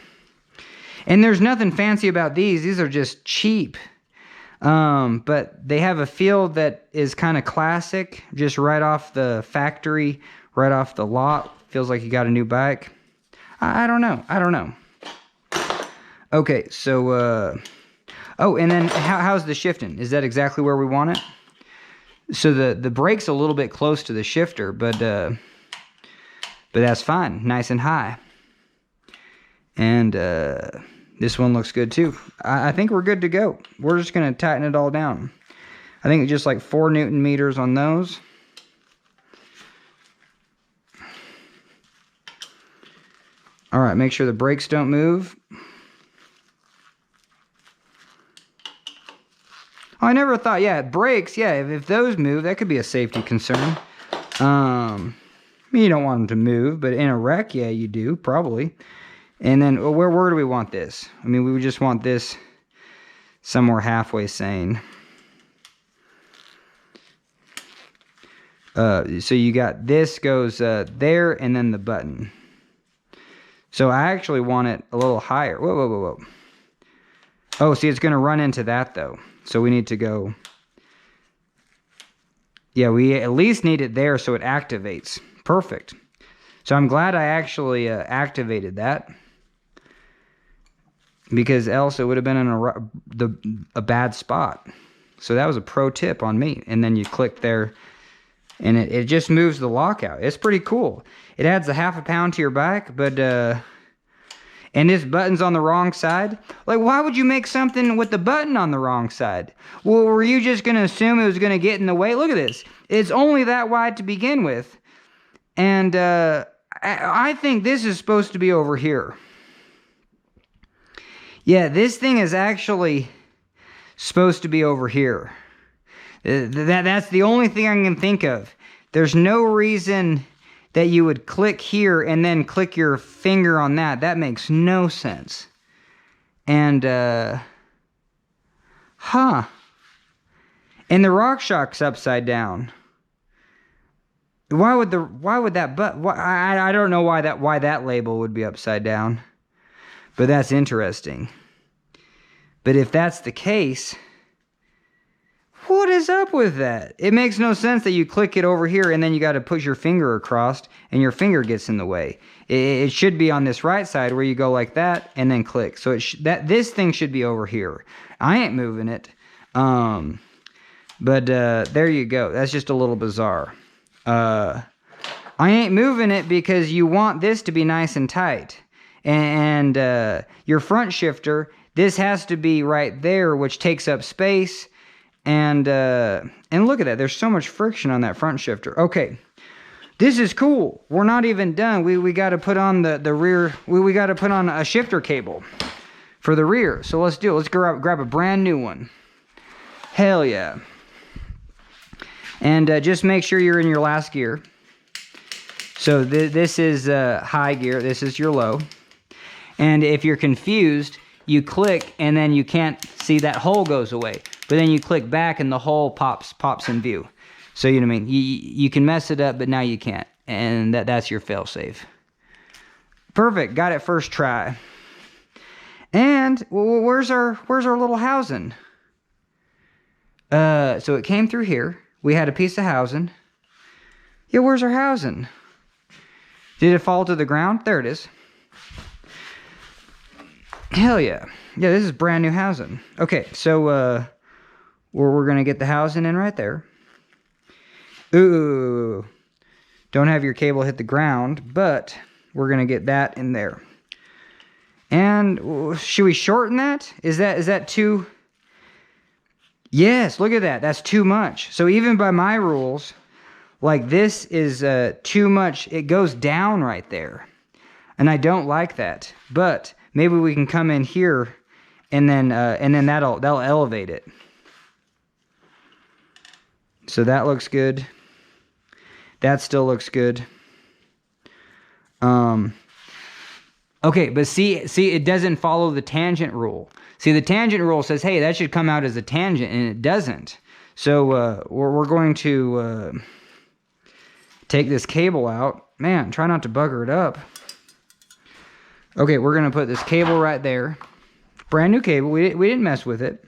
And there's nothing fancy about these. These are just cheap. But they have a feel that is kind of classic, just right off the factory, right off the lot. Feels like you got a new bike. I don't know. I don't know. Okay, so, oh, and then how's the shifting? Is that exactly where we want it? So the brake's a little bit close to the shifter, but that's fine. Nice and high. And, this one looks good too. I think we're good to go. We're just going to tighten it all down. I think just like 4 Newton meters on those. All right, make sure the brakes don't move. Oh, I never thought, yeah, brakes, yeah, if those move, that could be a safety concern. You don't want them to move, but in a wreck, yeah, you do, probably. And then, where do we want this? I mean, we would just want this somewhere halfway sane. So you got this goes there, and then the button. So I actually want it a little higher. Whoa, whoa, whoa, whoa. Oh, see, it's going to run into that, though. So we need to go... Yeah, we at least need it there so it activates. Perfect. So I'm glad I actually activated that. Because else it would have been in a bad spot. So that was a pro tip on me. And then you click there, and it just moves the lockout. It's pretty cool. It adds a ½ pound to your bike, but and this button's on the wrong side. Like, why would you make something with the button on the wrong side? Well, were you just gonna assume it was gonna get in the way? Look at this. It's only that wide to begin with, and I think this is supposed to be over here. Yeah, this thing is actually supposed to be over here. That's the only thing I can think of. There's no reason that you would click here and then click your finger on that. That makes no sense. And, And the RockShox's upside down. Why would that I don't know why that label would be upside down. But that's interesting. But if that's the case, what is up with that? It makes no sense that you click it over here and then you got to push your finger across and your finger gets in the way. It should be on this right side where you go like that and then click. So this thing should be over here. I ain't moving it. But there you go. That's just a little bizarre. I ain't moving it because you want this to be nice and tight. And your front shifter, this has to be right there, which takes up space. And look at that. There's so much friction on that front shifter. Okay, this is cool. We're not even done. We got to put on the rear. We got to put on a shifter cable for the rear. So let's do it. Let's grab a brand new one. Hell yeah. And just make sure you're in your last gear. So this is high gear. This is your low. And if you're confused, you click and then you can't see that hole goes away. But then you click back and the hole pops in view. So you know what I mean? You can mess it up, but now you can't. And that's your failsafe. Perfect. Got it first try. And where's our little housing? So it came through here. We had a piece of housing. Yeah, where's our housing? Did it fall to the ground? There it is. Hell yeah. Yeah, this is brand new housing. Okay, so we're going to get the housing in right there. Ooh. Don't have your cable hit the ground, but we're going to get that in there. And should we shorten that? Is that too... Yes, look at that. That's too much. So even by my rules, like this is too much. It goes down right there. And I don't like that. But maybe we can come in here and then that'll elevate it. So that looks good. That still looks good. Okay, but see, it doesn't follow the tangent rule. See, the tangent rule says, hey, that should come out as a tangent, and it doesn't. So we're going to take this cable out man, try not to bugger it up. Okay, we're gonna put this cable right there. Brand new cable. We didn't mess with it.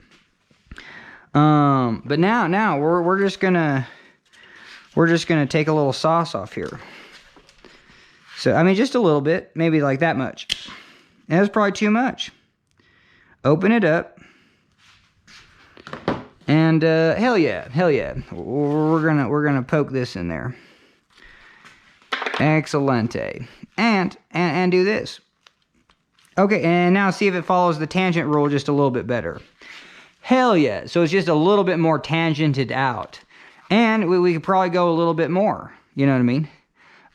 But now we're just gonna take a little sauce off here. So I mean, just a little bit, maybe like that much. And that's probably too much. Open it up. And hell yeah. We're gonna poke this in there. Excelente. And do this. Okay, and now see if it follows the tangent rule just a little bit better. Hell yeah. So it's just a little bit more tangented out. And we could probably go a little bit more. You know what I mean?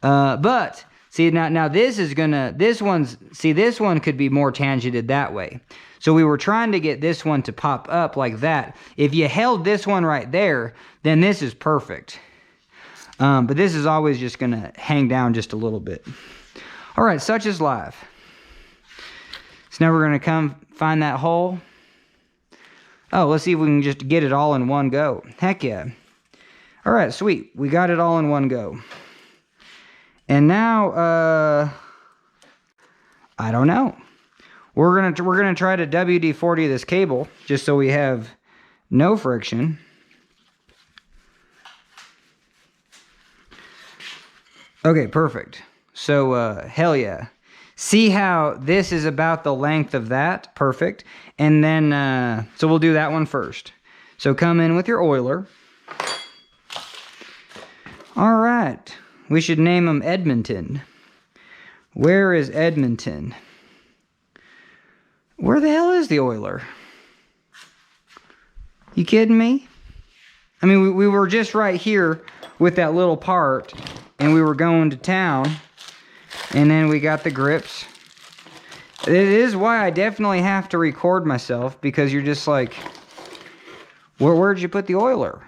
But see now this one could be more tangented that way. So we were trying to get this one to pop up like that. If you held this one right there, then this is perfect. But this is always just gonna hang down just a little bit. All right, such is life. So now we're gonna come find that hole. Oh, let's see if we can just get it all in one go. Heck yeah. All right, sweet. We got it all in one go. And now, I don't know. We're gonna try to WD-40 this cable just so we have no friction. Okay, perfect. So hell yeah. See how this is about the length of that? Perfect. And then so we'll do that one first. So come in with your oiler. All right. We should name him Edmonton. Where is Edmonton? Where the hell is the oiler? You kidding me? I mean, we were just right here with that little part, and we were going to town, and then we got the grips. It is why I definitely have to record myself, because you're just like, where'd you put the oiler?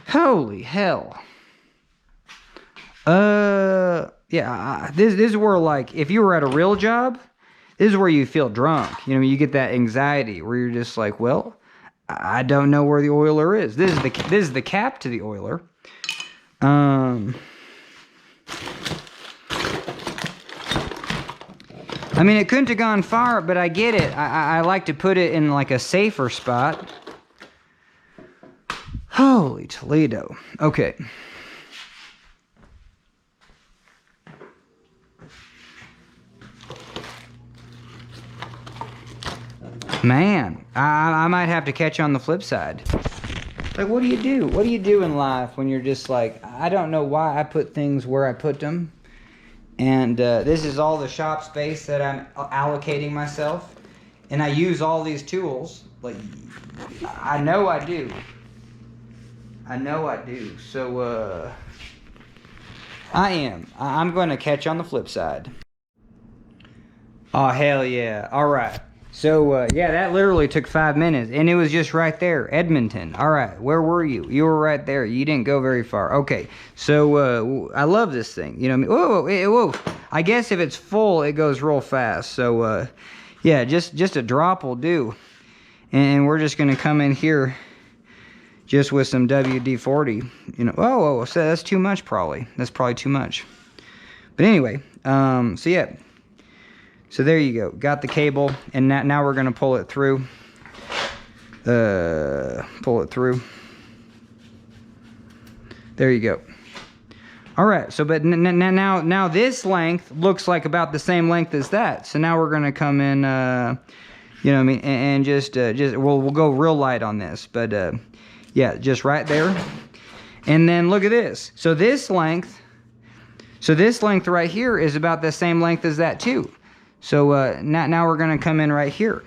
Holy hell. Yeah, this is where, like, if you were at a real job, this is where you feel drunk. You know, you get that anxiety where you're just like, well, I don't know where the oiler is. This is the cap to the oiler. I mean, it couldn't have gone far, but I get it. I like to put it in like a safer spot. Holy Toledo. Okay. Man, I might have to catch you on the flip side. Like, what do you do? What do you do in life when you're just like, I don't know why I put things where I put them. And this is all the shop space that I'm allocating myself. And I use all these tools. Like, I know I do. I know I do. So, I'm going to catch you on the flip side. Oh, hell yeah. All right. So, yeah, that literally took 5 minutes, and it was just right there, Edmonton. All right, where were you? You were right there. You didn't go very far. Okay, so I love this thing. You know what I mean? Whoa. I guess if it's full, it goes real fast. So, yeah, just a drop will do. And we're just going to come in here just with some WD-40. You know, whoa, so that's too much probably. That's probably too much. But anyway, so yeah. So there you go. Got the cable, and now we're going to pull it through. Pull it through. There you go. All right. So, but now this length looks like about the same length as that. So now we're going to come in, you know what I mean, and just we'll go real light on this. But yeah, just right there. And then look at this. So this length right here is about the same length as that too. So now we're going to come in right here.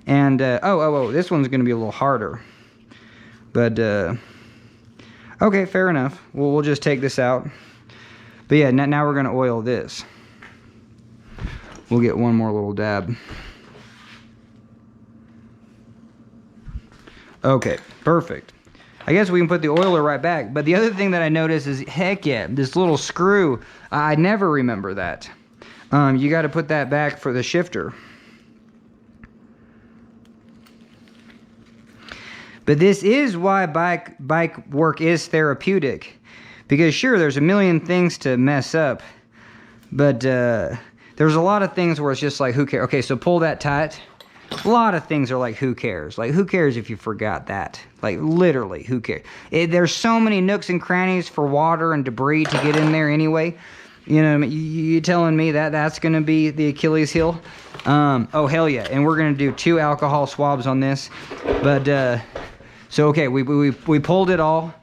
And, this one's going to be a little harder. But, okay, fair enough. We'll just take this out. But yeah, now we're going to oil this. We'll get one more little dab. Okay, perfect. I guess we can put the oiler right back. But the other thing that I noticed is, heck yeah, this little screw. I never remember that. You got to put that back for the shifter. But this is why bike work is therapeutic. Because sure, there's a million things to mess up, but there's a lot of things where it's just like, who cares? Okay, so pull that tight. A lot of things are like, who cares? Like, who cares if you forgot that? Like, literally, who cares? There's so many nooks and crannies for water and debris to get in there anyway. You know what I mean? You telling me that that's going to be the Achilles heel? Oh, hell yeah. And we're going to do 2 alcohol swabs on this. But, so, okay, we pulled it all.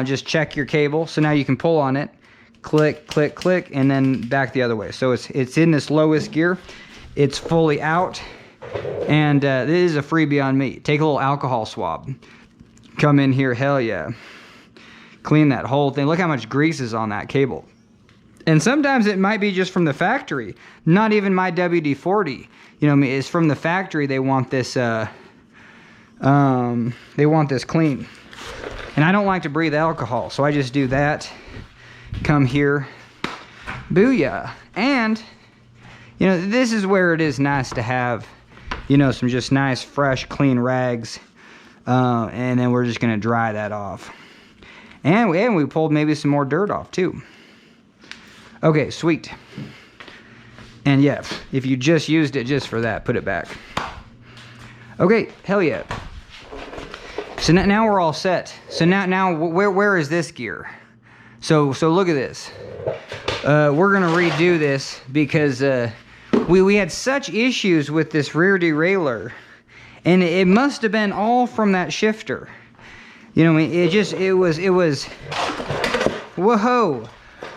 Just check your cable. So now you can pull on it. Click, click, click, and then back the other way. So it's in this lowest gear. It's fully out. And this is a freebie on me. Take a little alcohol swab. Come in here, hell yeah. Clean that whole thing. Look how much grease is on that cable. And sometimes it might be just from the factory. Not even my WD-40. You know, it's from the factory. They want this. They want this clean. And I don't like to breathe alcohol, so I just do that. Come here. Booyah. And, you know, this is where it is nice to have, you know, some just nice, fresh, clean rags. And then we're just going to dry that off. And we pulled maybe some more dirt off, too. Okay, sweet. And yeah, if you just used it just for that, put it back. Okay, hell yeah. So now we're all set. So now where is this gear? So look at this. We're gonna redo this because we had such issues with this rear derailleur, and it must have been all from that shifter. You know, it was. Whoa!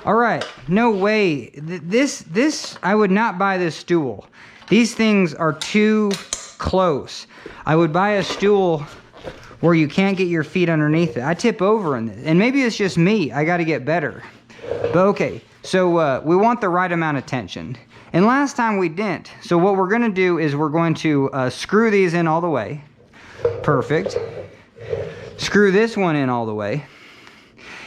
All right, no way. This I would not buy this stool. These things are too close. I would buy a stool where you can't get your feet underneath it. I tip over in this, and maybe it's just me. I got to get better. But okay, so we want the right amount of tension. And last time we didn't. So what we're gonna do is we're going to screw these in all the way. Perfect. Screw this one in all the way.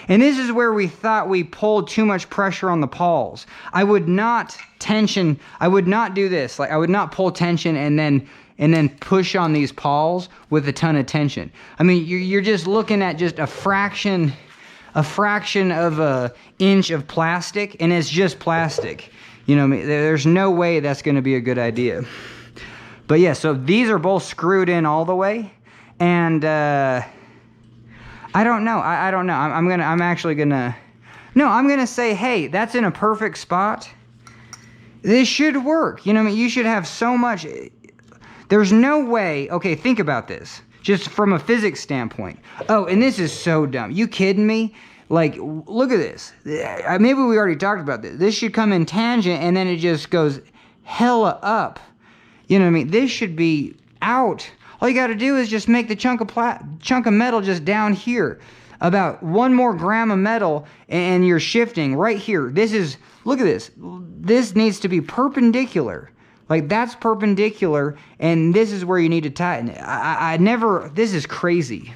And this is where we thought we pulled too much pressure on the pawls. I would not tension, I would not do this. Like, I would not pull tension and then push on these pawls with a ton of tension. I mean, you're just looking at just a fraction of an inch of plastic, and it's just plastic. You know, there's no way that's going to be a good idea. But yeah, so these are both screwed in all the way, and I don't know. I don't know. I'm gonna say, hey, that's in a perfect spot. This should work. You know what I mean? You should have so much. There's no way. Okay, think about this. Just from a physics standpoint. Oh, and this is so dumb. You kidding me? Like, look at this. Maybe we already talked about this. This should come in tangent, and then it just goes hella up. You know what I mean? This should be out. All you got to do is just make the chunk of metal just down here. About 1 more gram of metal, and you're shifting right here. This is, look at this. This needs to be perpendicular. Like, that's perpendicular, and this is where you need to tighten it. I never, this is crazy.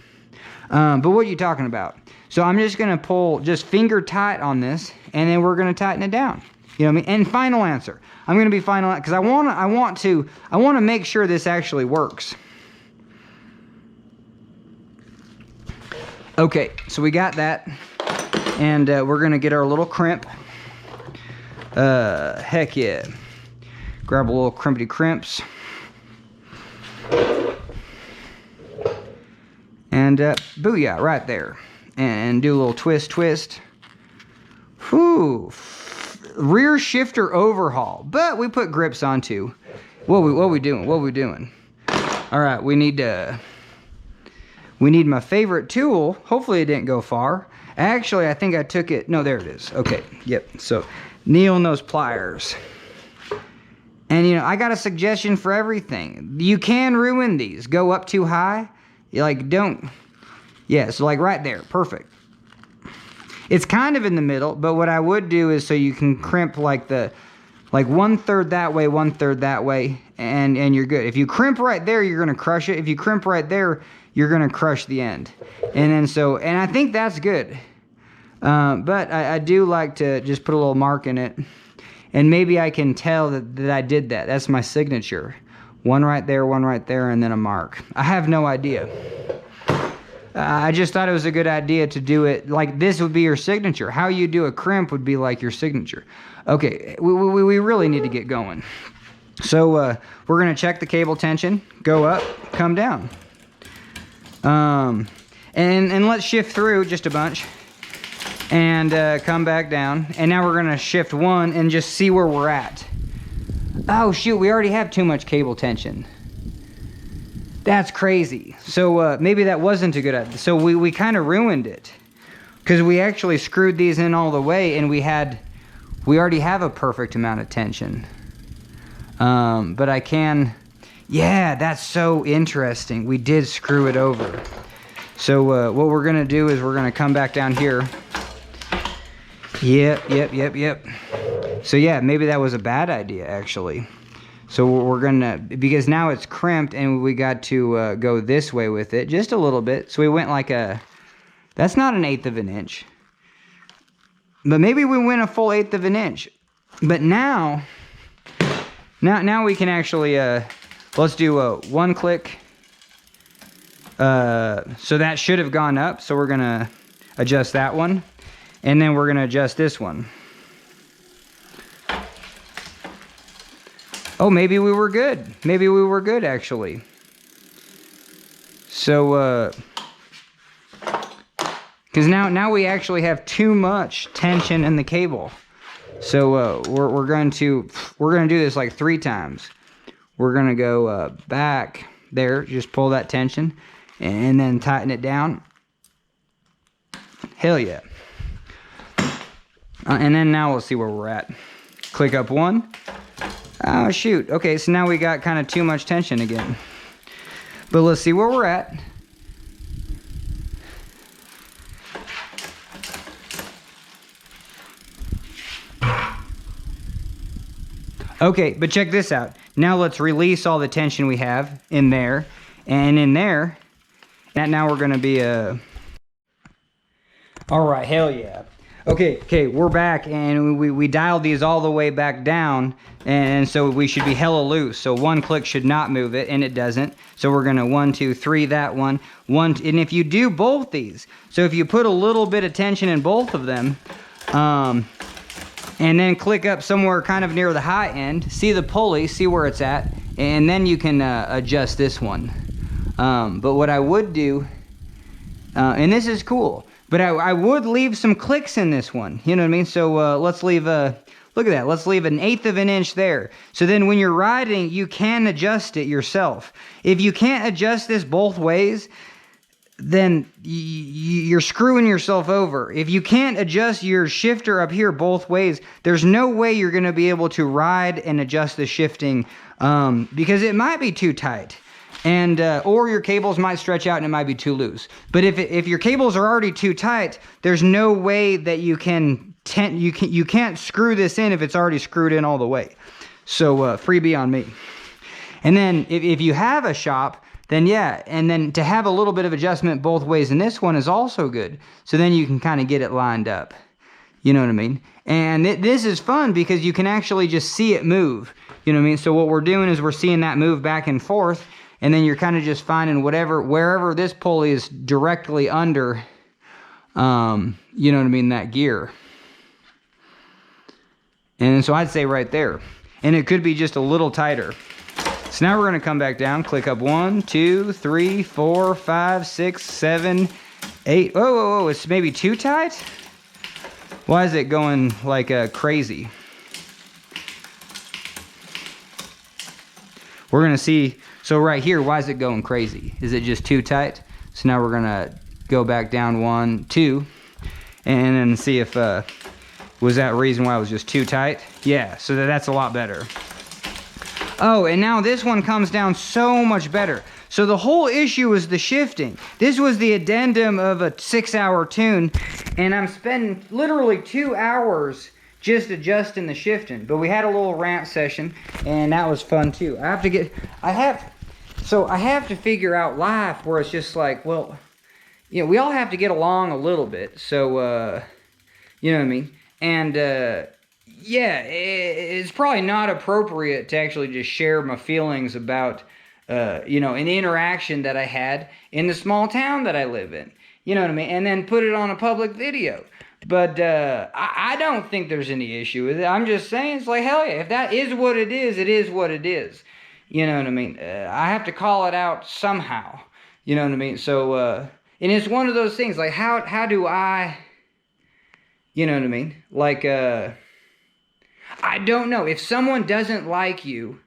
But what are you talking about? So I'm just going to pull just finger tight on this, and then we're going to tighten it down. You know what I mean? And final answer. I'm going to be final, because I want to make sure this actually works. Okay, so we got that, and we're gonna get our little crimp. Heck yeah. Grab a little crimpity crimps. And booyah, right there. And do a little twist. Whew. Rear shifter overhaul, but we put grips on too. What we doing? All right, we need my favorite tool. Hopefully it didn't go far. Actually, I think I took it. No, there it is. Okay, yep. So, Neil knows pliers. And, you know, I got a suggestion for everything. You can ruin these. Go up too high. Like, don't. Yeah, so like right there. Perfect. It's kind of in the middle, but what I would do is so you can crimp like 1/3 that way, 1/3 that way, and you're good. If you crimp right there, you're going to crush it. If you crimp right there, you're going to crush the end. And I think that's good. But I do like to just put a little mark in it. And maybe I can tell that I did that. That's my signature. One right there, and then a mark. I have no idea. I just thought it was a good idea to do it like this would be your signature. How you do a crimp would be like your signature. Okay, we really need to get going. So we're gonna check the cable tension, go up, come down. And let's shift through just a bunch and come back down. And now we're gonna shift one and just see where we're at. Oh shoot, we already have too much cable tension. That's crazy. So maybe that wasn't a good idea. So we kind of ruined it because we actually screwed these in all the way and we already have a perfect amount of tension. But I can, yeah, that's so interesting. We did screw it over. So what we're gonna do is we're gonna come back down here. Yep. So yeah, maybe that was a bad idea actually. So we're gonna, because now it's crimped and we got to go this way with it just a little bit. So we went like that's not 1/8 of an inch. But maybe we went a full 1/8 of an inch. But now we can actually, let's do one click. So that should have gone up. So we're gonna adjust that one. And then we're gonna adjust this one. Oh, maybe we were good. Maybe we were good, actually. So, because now we actually have too much tension in the cable. So we're going to do this like 3 times. We're gonna go back there, just pull that tension, and then tighten it down. Hell yeah. And then now we'll see where we're at. Click up 1. Oh shoot, okay, so now we got kind of too much tension again. But let's see where we're at. Okay, but check this out. Now let's release all the tension we have in there. And in there, now we're gonna be all right, hell yeah. Okay, we're back and we dialed these all the way back down, and so we should be hella loose. So 1 click should not move it, and it doesn't. So we're gonna 1, 2, 3 that one, and if you do both these, so if you put a little bit of tension in both of them, and then click up somewhere kind of near the high end, see the pulley, see where it's at, and then you can adjust this one. But what I would do, and this is cool, but I would leave some clicks in this one, you know what I mean? So let's leave, look at that, let's leave 1/8 of an inch there. So then when you're riding, you can adjust it yourself. If you can't adjust this both ways, then you're screwing yourself over. If you can't adjust your shifter up here both ways, there's no way you're gonna be able to ride and adjust the shifting because it might be too tight. And or your cables might stretch out and it might be too loose. But if your cables are already too tight, there's no way that you can't screw this in if it's already screwed in all the way. So freebie on me. And then if you have a shop, then yeah, and then to have a little bit of adjustment both ways in this one is also good. So then you can kind of get it lined up. You know what I mean? And this is fun because you can actually just see it move. You know what I mean? So what we're doing is we're seeing that move back and forth. And then you're kind of just finding wherever this pulley is directly under, you know what I mean, that gear. And so I'd say right there. And it could be just a little tighter. So now we're going to come back down, click up 1, 2, 3, 4, 5, 6, 7, 8. Whoa, it's maybe too tight? Why is it going like crazy? We're going to see. So right here, why is it going crazy? Is it just too tight? So now we're gonna go back down 1, 2, and then see if, was that reason why it was just too tight? Yeah, so that's a lot better. Oh, and now this one comes down so much better. So the whole issue was the shifting. This was the addendum of a 6-hour tune, and I'm spending literally 2 hours just adjusting the shifting. But we had a little rant session, and that was fun too. I have to figure out life where it's just like, well, you know, we all have to get along a little bit. So, you know what I mean? And, yeah, it's probably not appropriate to actually just share my feelings about you know, an interaction that I had in the small town that I live in. You know what I mean? And then put it on a public video. But I don't think there's any issue with it. I'm just saying, it's like, hell yeah, if that is what it is what it is. You know what I mean? I have to call it out somehow. You know what I mean? So, and it's one of those things, like, how do I, you know what I mean? Like, I don't know. If someone doesn't like you,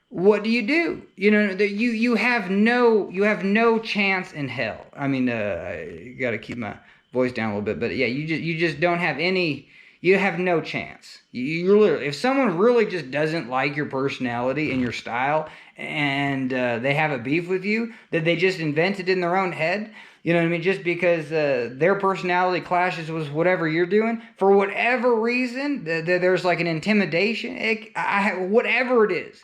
what do? You know, you have no chance in hell. I mean, I gotta keep my voice down a little bit, but yeah, you just don't have any. You have no chance. You're literally, if someone really just doesn't like your personality and your style, and they have a beef with you that they just invented in their own head. You know what I mean? Just because their personality clashes with whatever you're doing, for whatever reason, there's like an intimidation. Whatever it is.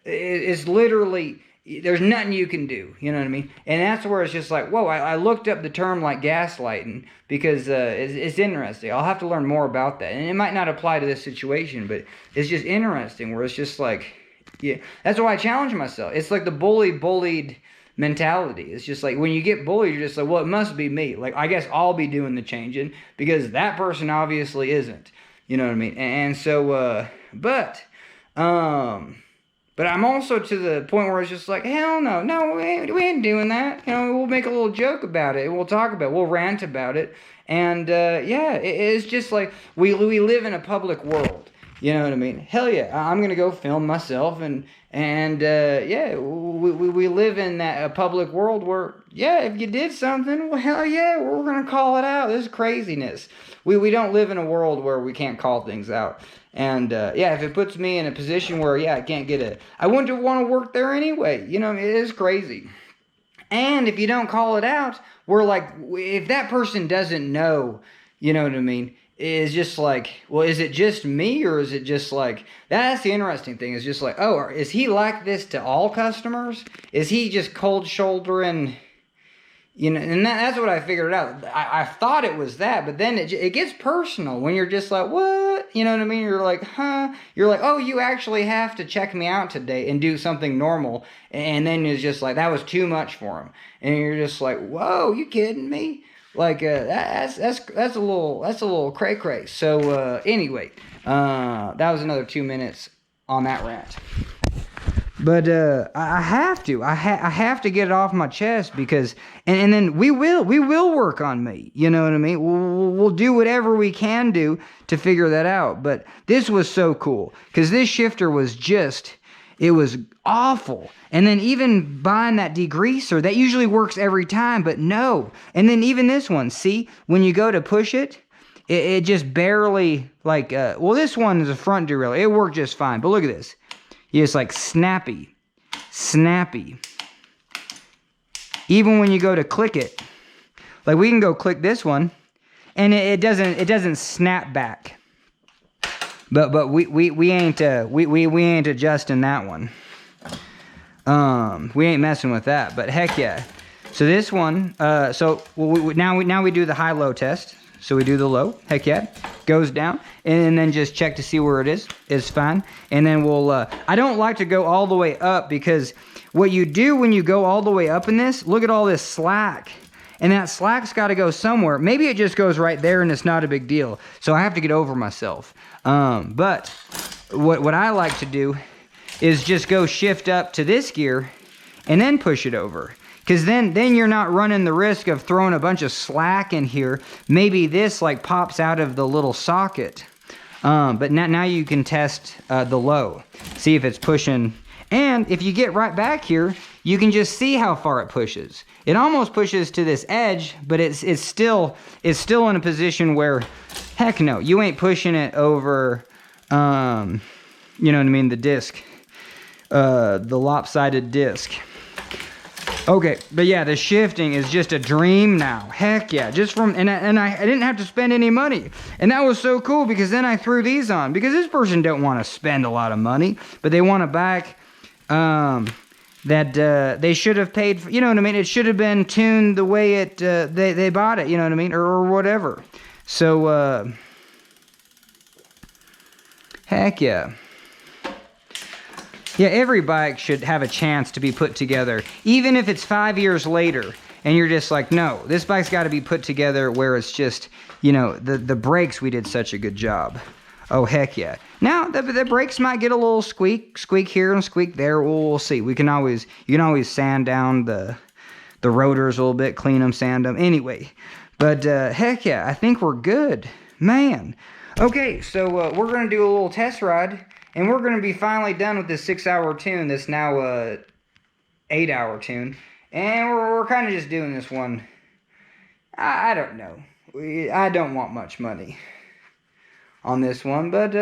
It's literally, there's nothing you can do, you know what I mean? And that's where it's just like, whoa, I looked up the term like gaslighting because it's interesting. I'll have to learn more about that. And it might not apply to this situation, but it's just interesting where it's just like, yeah, that's why I challenge myself. It's like the bullied mentality. It's just like when you get bullied, you're just like, well, it must be me. Like, I guess I'll be doing the changing because that person obviously isn't, you know what I mean? And so, but I'm also to the point where it's just like, hell no, we ain't doing that. You know, we'll make a little joke about it. We'll talk about it. We'll rant about it. And, yeah, it's just like, we live in a public world. You know what I mean? Hell yeah, I'm going to go film myself. And yeah, we live in that public world where, yeah, if you did something, well, hell yeah, we're going to call it out. This is craziness. We don't live in a world where we can't call things out. And, yeah, if it puts me in a position where, yeah, I can't get I wouldn't want to work there anyway. You know, it is crazy. And if you don't call it out, we're like, if that person doesn't know, you know what I mean, is just like, well, is it just me, or is it just like, that's the interesting thing, is just like, oh, is he like this to all customers? Is he just cold shouldering, you know? And that's what I figured out. I thought it was that, but then it gets personal when you're just like, what? You know what I mean? You're like, huh? You're like, oh, you actually have to check me out today and do something normal. And then it's just like, that was too much for him. And you're just like, whoa, you kidding me? Like, that's a little cray-cray. So, anyway, that was another 2 minutes on that rant. But, I have to get it off my chest because, and then we will work on me. You know what I mean? We'll do whatever we can do to figure that out. But this was so cool because this shifter was it was awful. And then even buying that degreaser, that usually works every time, but no. And then even this one, see, when you go to push it, it just barely, like, well, this one is a front derailleur. It worked just fine, but look at this. It's like snappy. Even when you go to click it, like we can go click this one, and it doesn't snap back. But we ain't adjusting that one. We ain't messing with that. But heck yeah. So this one, now we do the high-low test. So we do the low, heck yeah, goes down, and then just check to see where it is. It's fine. And then we'll, I don't like to go all the way up because what you do when you go all the way up in this, look at all this slack. And that slack's got to go somewhere. Maybe it just goes right there and it's not a big deal. So I have to get over myself. But what I like to do is just go shift up to this gear and then push it over. Because then you're not running the risk of throwing a bunch of slack in here. Maybe this like pops out of the little socket. But now you can test the low. See if it's pushing. And if you get right back here, you can just see how far it pushes. It almost pushes to this edge, but it's still in a position where, heck no, you ain't pushing it over, you know what I mean, the disc, the lopsided disc. Okay, but yeah, the shifting is just a dream now. Heck yeah, just from, and I didn't have to spend any money. And that was so cool because then I threw these on. Because this person don't want to spend a lot of money, but they want to back, that they should have paid for, you know what I mean? It should have been tuned the way it, they bought it, you know what I mean? Or whatever. So, heck yeah. Yeah, every bike should have a chance to be put together, even if it's 5 years later and you're just like, no, this bike's got to be put together where it's just, you know, the brakes, we did such a good job. Oh, heck yeah. Now, the brakes might get a little squeak here and squeak there. We'll see. You can always sand down the rotors a little bit, clean them, sand them. Anyway, but heck yeah, I think we're good. Man. Okay, so we're going to do a little test ride. And we're going to be finally done with this 6-hour tune, this now 8-hour tune. And we're kind of just doing this one. I don't know. I don't want much money on this one, but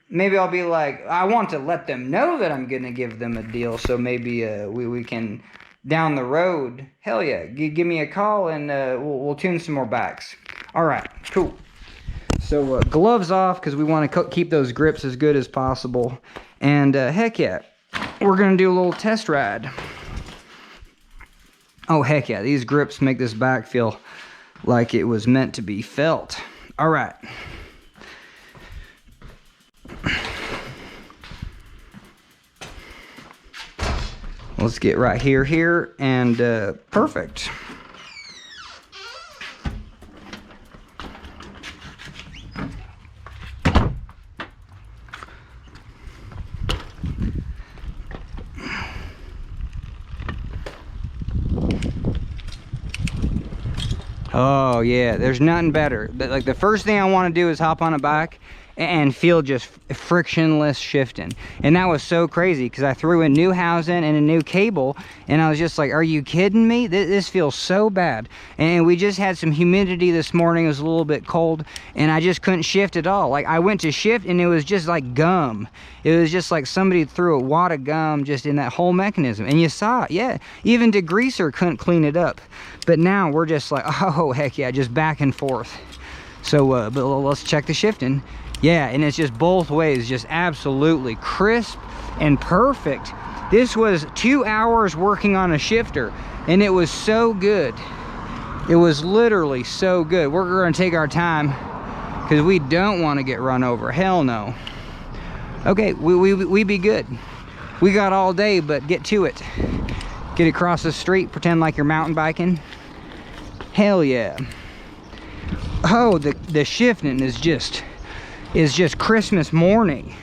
maybe I'll be like, I want to let them know that I'm going to give them a deal, so maybe we can, down the road, hell yeah, give me a call and we'll tune some more bikes. All right, cool. So gloves off because we want to keep those grips as good as possible. And heck yeah, we're going to do a little test ride. Oh heck yeah, these grips make this bike feel like it was meant to be felt. All right. Let's get right here, and perfect. Oh yeah, there's nothing better. Like the first thing I want to do is hop on a bike and feel just frictionless shifting. And that was so crazy because I threw in new housing and a new cable and I was just like, are you kidding me? This feels so bad. And we just had some humidity this morning. It was a little bit cold and I just couldn't shift at all. Like I went to shift and it was just like gum. It was just like somebody threw a wad of gum just in that whole mechanism. And you saw it, yeah. Even degreaser couldn't clean it up. But now we're just like, oh heck yeah, just back and forth. So but let's check the shifting. Yeah, and it's just both ways, just absolutely crisp and perfect. This was 2 hours working on a shifter, and it was so good. It was literally so good. We're gonna take our time because we don't want to get run over. Hell no. Okay, we be good. We got all day, but get to it. Get across the street, pretend like you're mountain biking. Hell yeah. Oh, the shifting is just Christmas morning.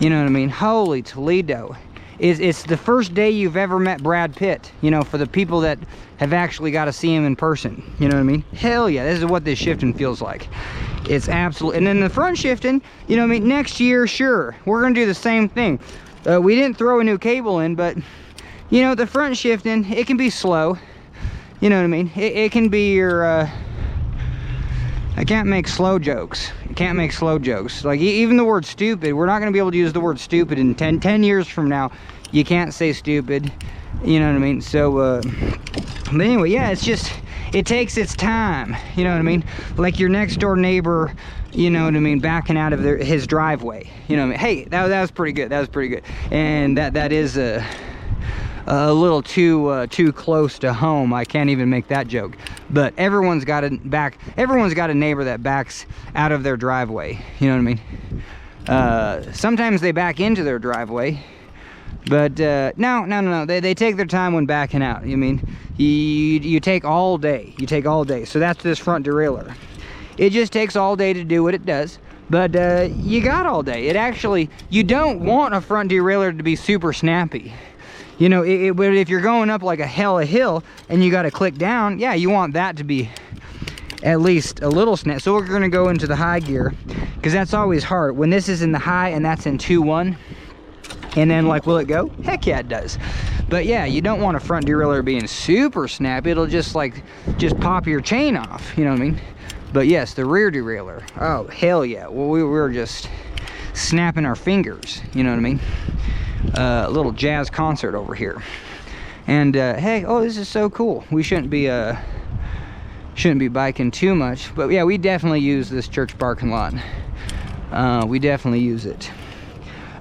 You know what I mean? Holy Toledo. It's the first day you've ever met Brad Pitt, you know, for the people that have actually got to see him in person. You know what I mean? Hell yeah, this is what this shifting feels like. It's absolute. And then the front shifting, you know what I mean? Next year, sure, we're going to do the same thing. We didn't throw a new cable in, but, you know, the front shifting, it can be slow. You know what I mean? It can be your... I can't make slow jokes. I can't make slow jokes. Like, even the word stupid, we're not going to be able to use the word stupid in 10 years from now. You can't say stupid. You know what I mean? So, but anyway, yeah, it's just, it takes its time. You know what I mean? Like your next door neighbor, you know what I mean, backing out of his driveway. You know what I mean? Hey, that was pretty good. That was pretty good. And that is a little too close to home. I can't even make that joke. But everyone's got a neighbor that backs out of their driveway. You know what I mean? Sometimes they back into their driveway, but no. They take their time when backing out. You mean you take all day. You take all day. So that's this front derailleur. It just takes all day to do what it does. But you got all day. It actually, you don't want a front derailleur to be super snappy. You know, if you're going up like a hill and you got to click down, yeah, you want that to be at least a little snap. So we're going to go into the high gear because that's always hard. When this is in the high and that's in 2-1, and then like, will it go? Heck yeah, it does. But yeah, you don't want a front derailleur being super snappy. It'll just pop your chain off. You know what I mean? But yes, the rear derailleur. Oh, hell yeah. Well, we were just snapping our fingers. You know what I mean? A little jazz concert over here. And hey, oh, this is so cool. We shouldn't be biking too much, but yeah, we definitely use this church parking lot. We definitely use it.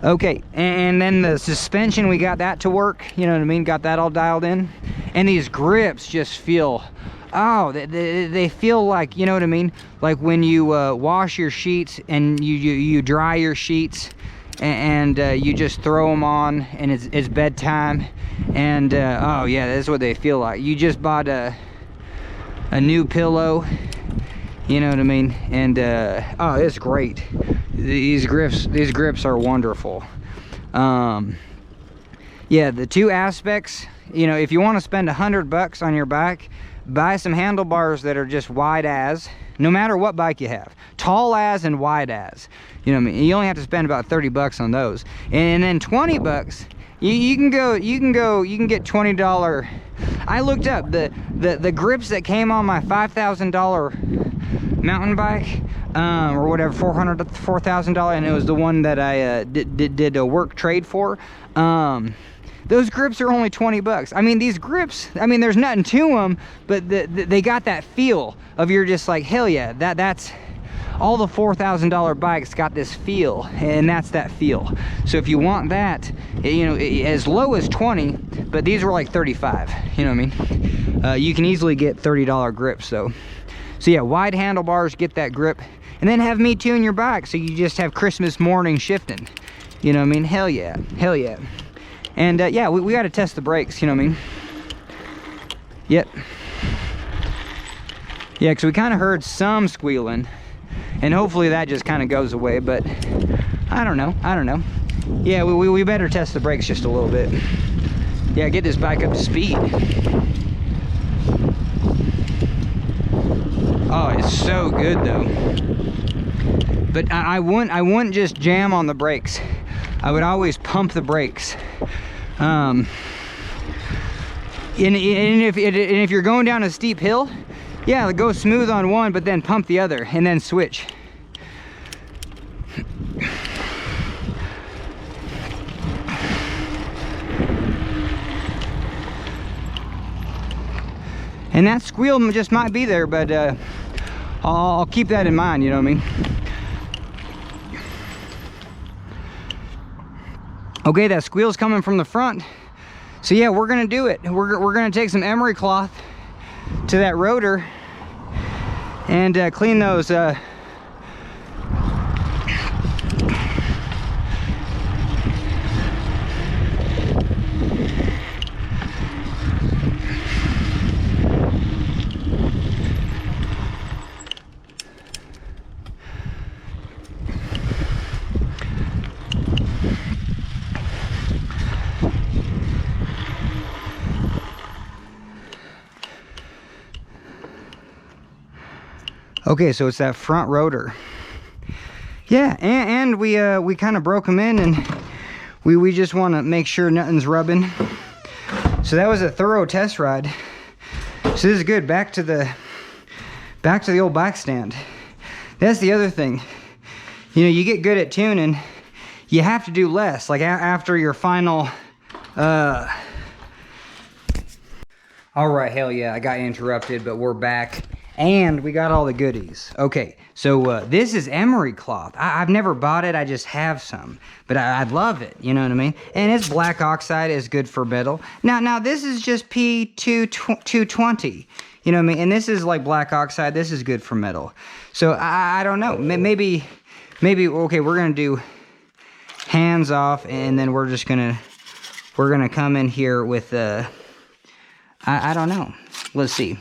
Okay, and then the suspension, we got that to work. You know what I mean? Got that all dialed in. And these grips just feel, oh, they feel like, you know what I mean? Like when you wash your sheets and you dry your sheets, and you just throw them on, and it's bedtime, and oh yeah, that's what they feel like. You just bought a new pillow, you know what I mean? And oh, it's great. These grips are wonderful. Yeah, the two aspects, you know, if you want to spend $100 on your bike, buy some handlebars that are just wide as, no matter what bike you have, tall as and wide as, you know what I mean? You only have to spend about $30 on those, and then $20 you can get $20. I looked up the grips that came on my $5,000 mountain bike, or whatever, $4,000, and it was the one that I did a work trade for. Those grips are only $20. I mean, these grips, I mean, there's nothing to them, but they got that feel of, you're just like, hell yeah, that's all the $4,000 bikes got this feel, and that's that feel. So if you want that, you know, as low as 20, but these were like 35, you know what I mean? You can easily get $30 grips, so yeah, wide handlebars, get that grip, and then have me tune your bike, so you just have Christmas morning shifting, you know what I mean? Hell yeah, hell yeah. And yeah, we got to test the brakes, you know what I mean? Yep. Yeah, because we kind of heard some squealing, and hopefully that just kind of goes away, but I don't know. Yeah, we better test the brakes just a little bit. Yeah, get this bike up to speed. Oh, it's so good though. But I wouldn't just jam on the brakes. I would always pump the brakes. And if you're going down a steep hill, yeah, go smooth on one, but then pump the other, and then switch. And that squeal just might be there, but I'll keep that in mind, you know what I mean? Okay, that squeal's coming from the front. So yeah, we're gonna do it. We're gonna take some emery cloth to that rotor and clean those okay, so it's that front rotor. Yeah, and we kind of broke them in, and we just want to make sure nothing's rubbing. So that was a thorough test ride. So this is good. Back to the old bike stand. That's the other thing. You know, you get good at tuning, you have to do less. Like after your final. All right, hell yeah, I got interrupted, but we're back. And we got all the goodies. Okay, so this is emery cloth. I've never bought it, I just have some. But I'd love it, you know what I mean? And it's black oxide, is good for metal. Now this is just P220, you know what I mean? And this is like black oxide, this is good for metal. So I don't know, maybe, okay, we're gonna do hands off, and then we're gonna come in here with, I don't know, let's see.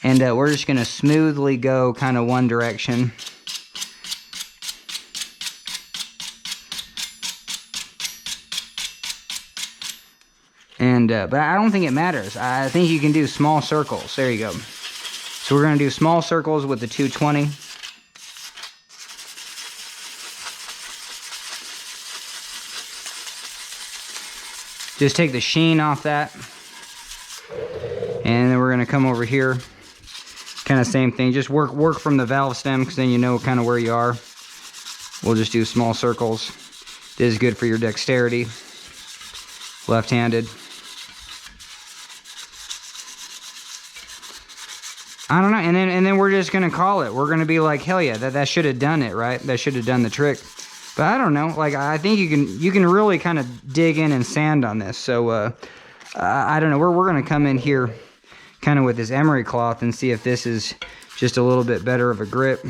And we're just going to smoothly go kind of one direction. And, but I don't think it matters. I think you can do small circles. There you go. So we're going to do small circles with the 220. Just take the sheen off that. And then we're going to come over here. Kind of same thing, just work from the valve stem, because then you know kind of where you are. We'll just do small circles. This is good for your dexterity. Left-handed. I don't know, and then we're just gonna call it. We're gonna be like, hell yeah, that should have done it, right? That should have done the trick. But I don't know, like I think you can really kind of dig in and sand on this. So I don't know. We're gonna come in here kind of with this emery cloth and see if this is just a little bit better of a grip.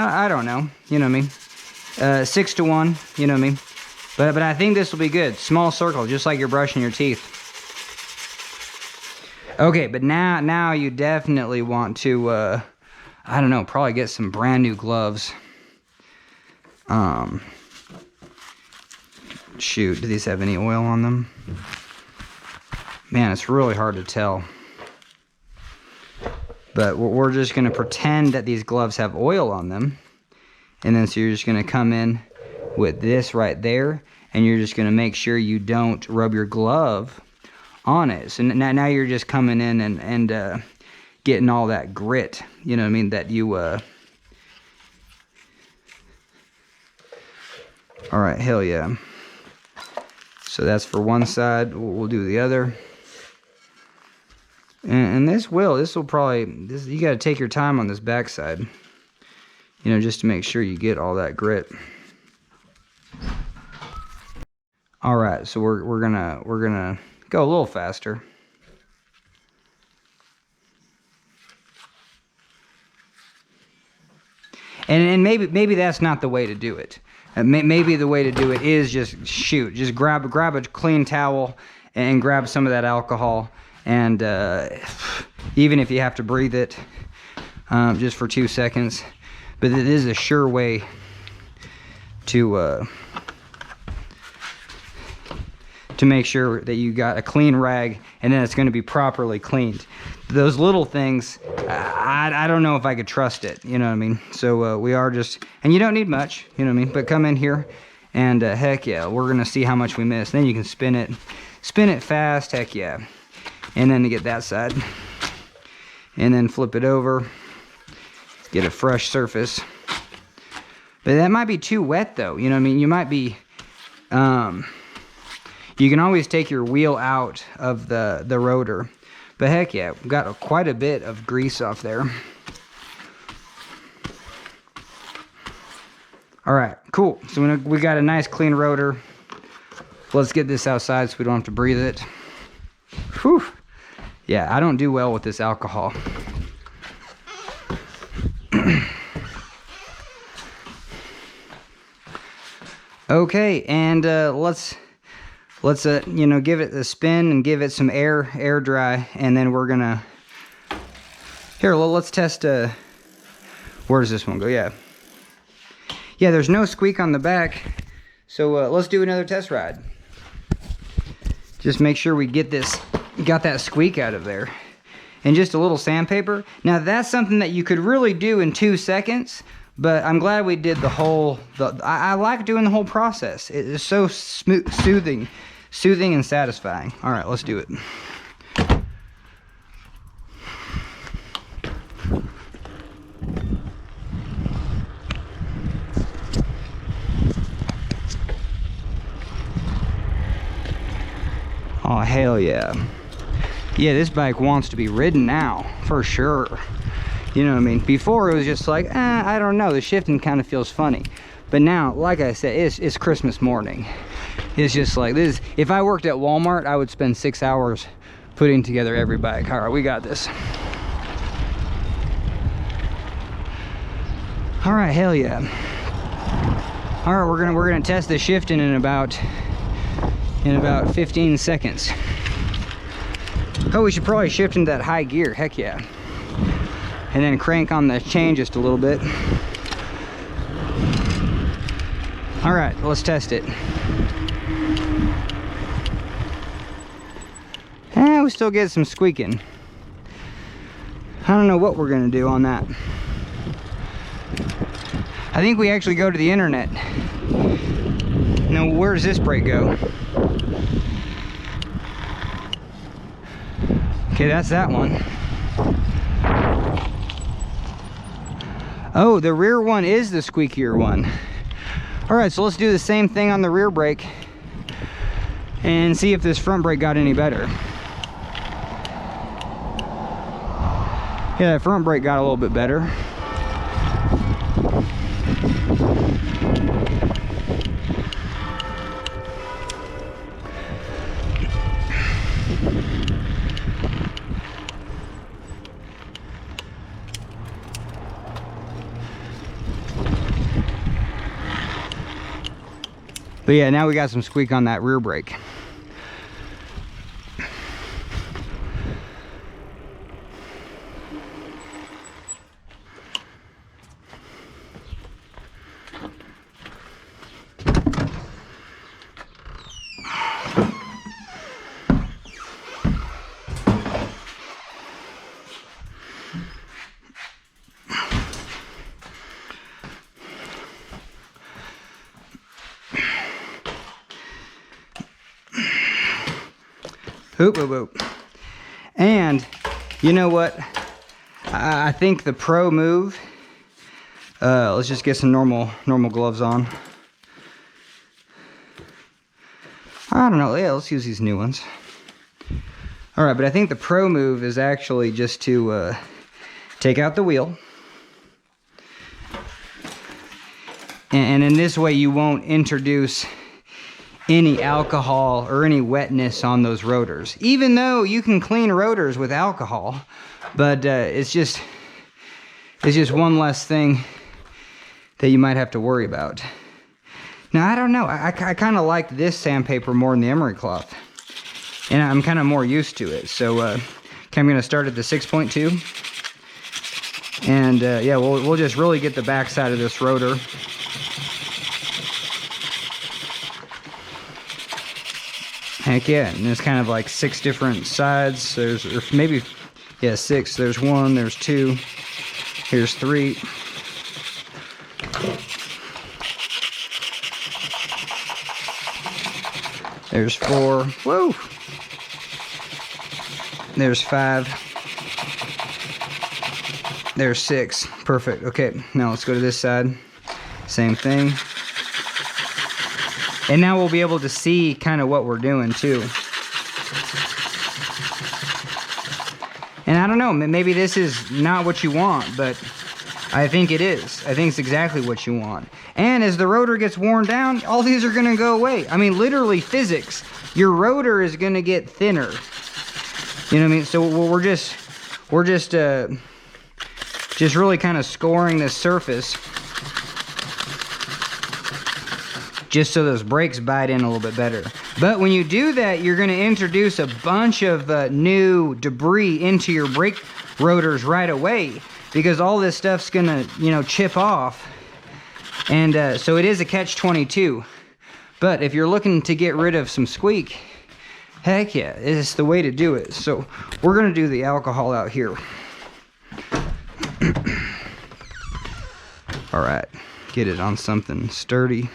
I don't know. You know what I mean? 6 to 1. You know what I mean? But I think this will be good. Small circle, just like you're brushing your teeth. Okay, but now you definitely want to, I don't know, probably get some brand new gloves. Shoot, do these have any oil on them? Man, it's really hard to tell. But we're just going to pretend that these gloves have oil on them. And then so you're just going to come in with this right there. And you're just going to make sure you don't rub your glove on it. So now you're just coming in and getting all that grit. You know what I mean? That you... Alright, hell yeah. So that's for one side. We'll do the other. And this will probably, you got to take your time on this backside, you know, just to make sure you get all that grit. All right, so we're gonna go a little faster. And maybe that's not the way to do it. Maybe the way to do it is just grab a clean towel and grab some of that alcohol. And even if you have to breathe it just for 2 seconds, but it is a sure way to make sure that you got a clean rag, and then it's going to be properly cleaned. Those little things, I don't know if I could trust it, you know what I mean? So we are just, and you don't need much, you know what I mean? But come in here, and heck yeah, we're going to see how much we miss. Then you can spin it fast, heck yeah. And then to get that side, and then flip it over, get a fresh surface. But that might be too wet though, you know what I mean? You might be, you can always take your wheel out of the rotor. But heck yeah, we've got quite a bit of grease off there. All right, cool. So we got a nice clean rotor. Let's get this outside so we don't have to breathe it. Whew. Yeah, I don't do well with this alcohol. Okay, and let's you know, give it a spin and give it some air dry, and then we're gonna let's test. Where does this one go? Yeah, there's no squeak on the back, so let's do another test ride. Just make sure we got that squeak out of there. And just a little sandpaper. Now that's something that you could really do in 2 seconds, but I'm glad we did I like doing the whole process. It is so soothing and satisfying. All right, let's do it. Oh, hell yeah. Yeah, this bike wants to be ridden now, for sure. You know what I mean? Before it was just like, I don't know, the shifting kind of feels funny. But now, like I said, it's Christmas morning. It's just like this. If I worked at Walmart, I would spend 6 hours putting together every bike. All right, we got this. All right, hell yeah. All right, we're gonna test the shifting in about 15 seconds. Oh, we should probably shift into that high gear. Heck yeah. And then crank on the chain just a little bit. All right, let's test it. We still get some squeaking. I don't know what we're gonna do on that. I think we actually go to the internet. Now, where does this brake go? Okay, that's that one. Oh, the rear one is the squeakier one. All right, so let's do the same thing on the rear brake and see if this front brake got any better. Yeah, that front brake got a little bit better. But yeah, now we got some squeak on that rear brake. Oop, oop, oop. And you know what? I think the Pro Move, let's just get some normal gloves on. I don't know, yeah, let's use these new ones. All right, but I think the Pro Move is actually just to take out the wheel. And in this way, you won't introduce any alcohol or any wetness on those rotors, even though you can clean rotors with alcohol, but it's just one less thing that you might have to worry about. Now, I don't know, I kind of like this sandpaper more than the emery cloth, and I'm kind of more used to it. So okay, I'm going to start at the 6.2, and yeah, we'll just really get the back side of this rotor. Heck yeah, and there's kind of like 6 different sides. There's, or maybe, yeah, 6. There's 1, there's 2, here's 3. There's 4, whoa. There's 5. There's 6, perfect. Okay, now let's go to this side. Same thing. And now we'll be able to see kind of what we're doing too. And I don't know, maybe this is not what you want, but I think it is. I think it's exactly what you want. And as the rotor gets worn down, all these are gonna go away. I mean, literally physics. Your rotor is gonna get thinner. You know what I mean? So we're just really kind of scoring this surface, just so those brakes bite in a little bit better. But when you do that, you're gonna introduce a bunch of new debris into your brake rotors right away, because all this stuff's gonna, you know, chip off. And so it is a catch-22. But if you're looking to get rid of some squeak, heck yeah, it's the way to do it. So we're gonna do the alcohol out here. All right, get it on something sturdy.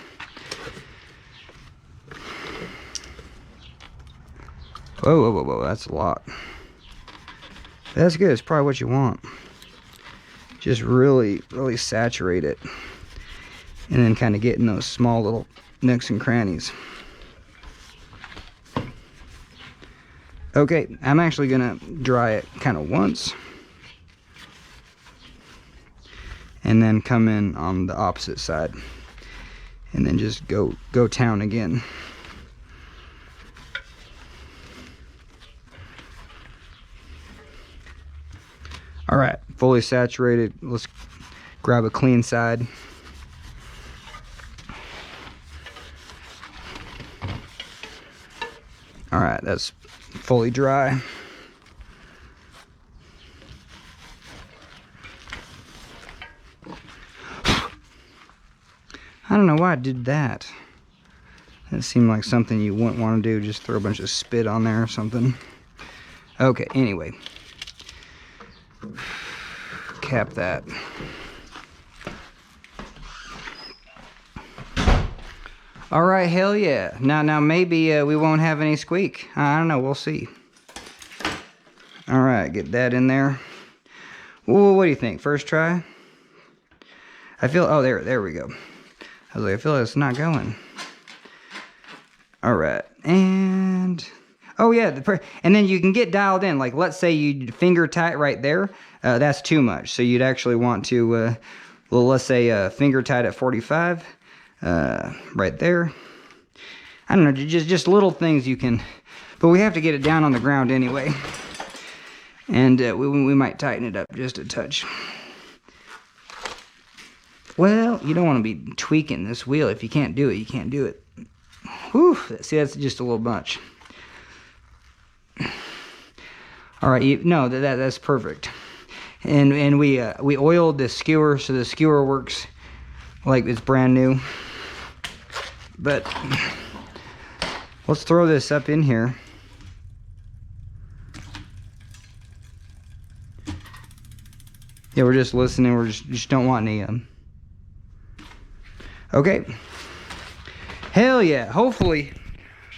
Whoa, whoa, whoa, whoa, that's a lot. That's good, it's probably what you want. Just really, really saturate it. And then kind of get in those small little nooks and crannies. Okay, I'm actually gonna dry it kind of once. And then come in on the opposite side. And then just go town again. All right, fully saturated. Let's grab a clean side. All right, that's fully dry. I don't know why I did that. That seemed like something you wouldn't want to do, just throw a bunch of spit on there or something. Okay, anyway. Cap that. All right, hell yeah. Now maybe we won't have any squeak. I don't know, we'll see. All right, get that in there. Ooh, what do you think? First try? I feel, oh, there we go. I was like, I feel like it's not going. All right, and oh yeah, and then you can get dialed in. Like, let's say you finger tight right there. That's too much. So you'd actually want to, well, let's say finger tight at 45, right there. I don't know, just little things you can, but we have to get it down on the ground anyway. And we might tighten it up just a touch. Well, you don't want to be tweaking this wheel. If you can't do it, you can't do it. Whew, see, that's just a little much. All right, no, that's perfect. And we oiled the skewer, so the skewer works like it's brand new. But let's throw this up in here. Yeah, we're just listening. We just don't want any Okay. Hell yeah. Hopefully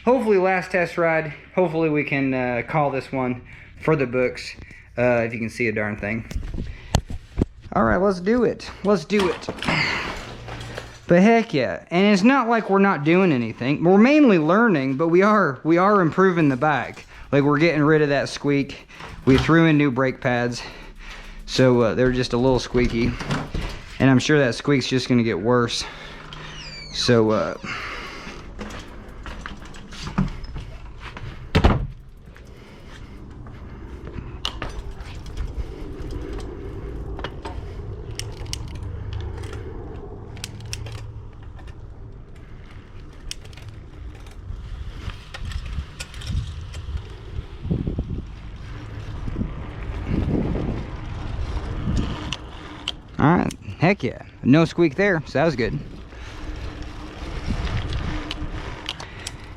last test ride. Hopefully we can call this one for the books. If you can see a darn thing. All right, let's do it. Let's do it. But heck yeah. And it's not like we're not doing anything. We're mainly learning, but we are improving the bike. Like, we're getting rid of that squeak. We threw in new brake pads. So they're just a little squeaky. And I'm sure that squeak's just gonna get worse. So all right, heck yeah. No squeak there, so that was good.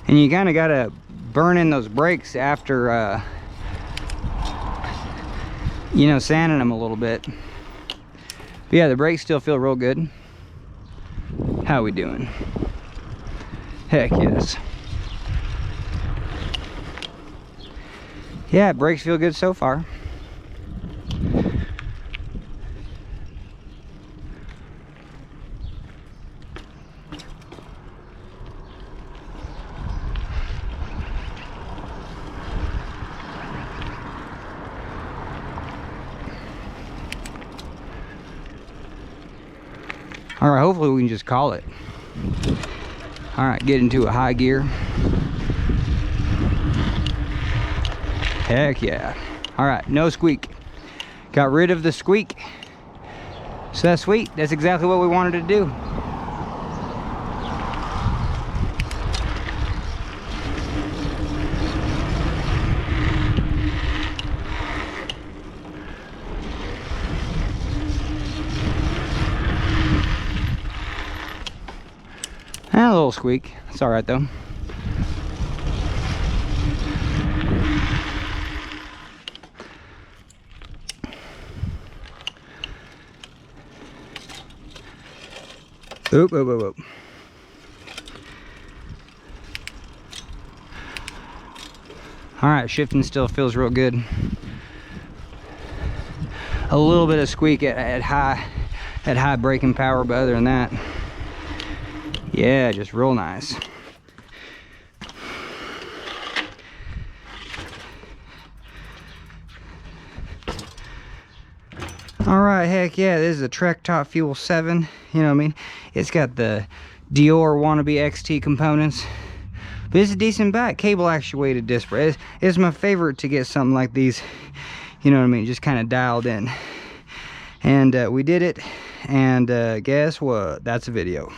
And you kind of got to burn in those brakes after, you know, sanding them a little bit. But yeah, the brakes still feel real good. How we doing? Heck yes. Yeah, brakes feel good so far. All right, hopefully we can just call it. All right, get into a high gear. Heck yeah. All right, no squeak. Got rid of the squeak. So that's sweet. That's exactly what we wanted to do. A little squeak. It's all right though. Oop, oop, oop, oop. All right, shifting still feels real good. A little bit of squeak at high braking power, but other than that, yeah, just real nice. All right, heck yeah, this is a Trek Top Fuel 7, you know what I mean? It's got the Dior Wannabe XT components. But it's a decent bike, cable actuated disc brake. It's my favorite to get something like these, you know what I mean, just kind of dialed in. And we did it, and guess what? That's a video.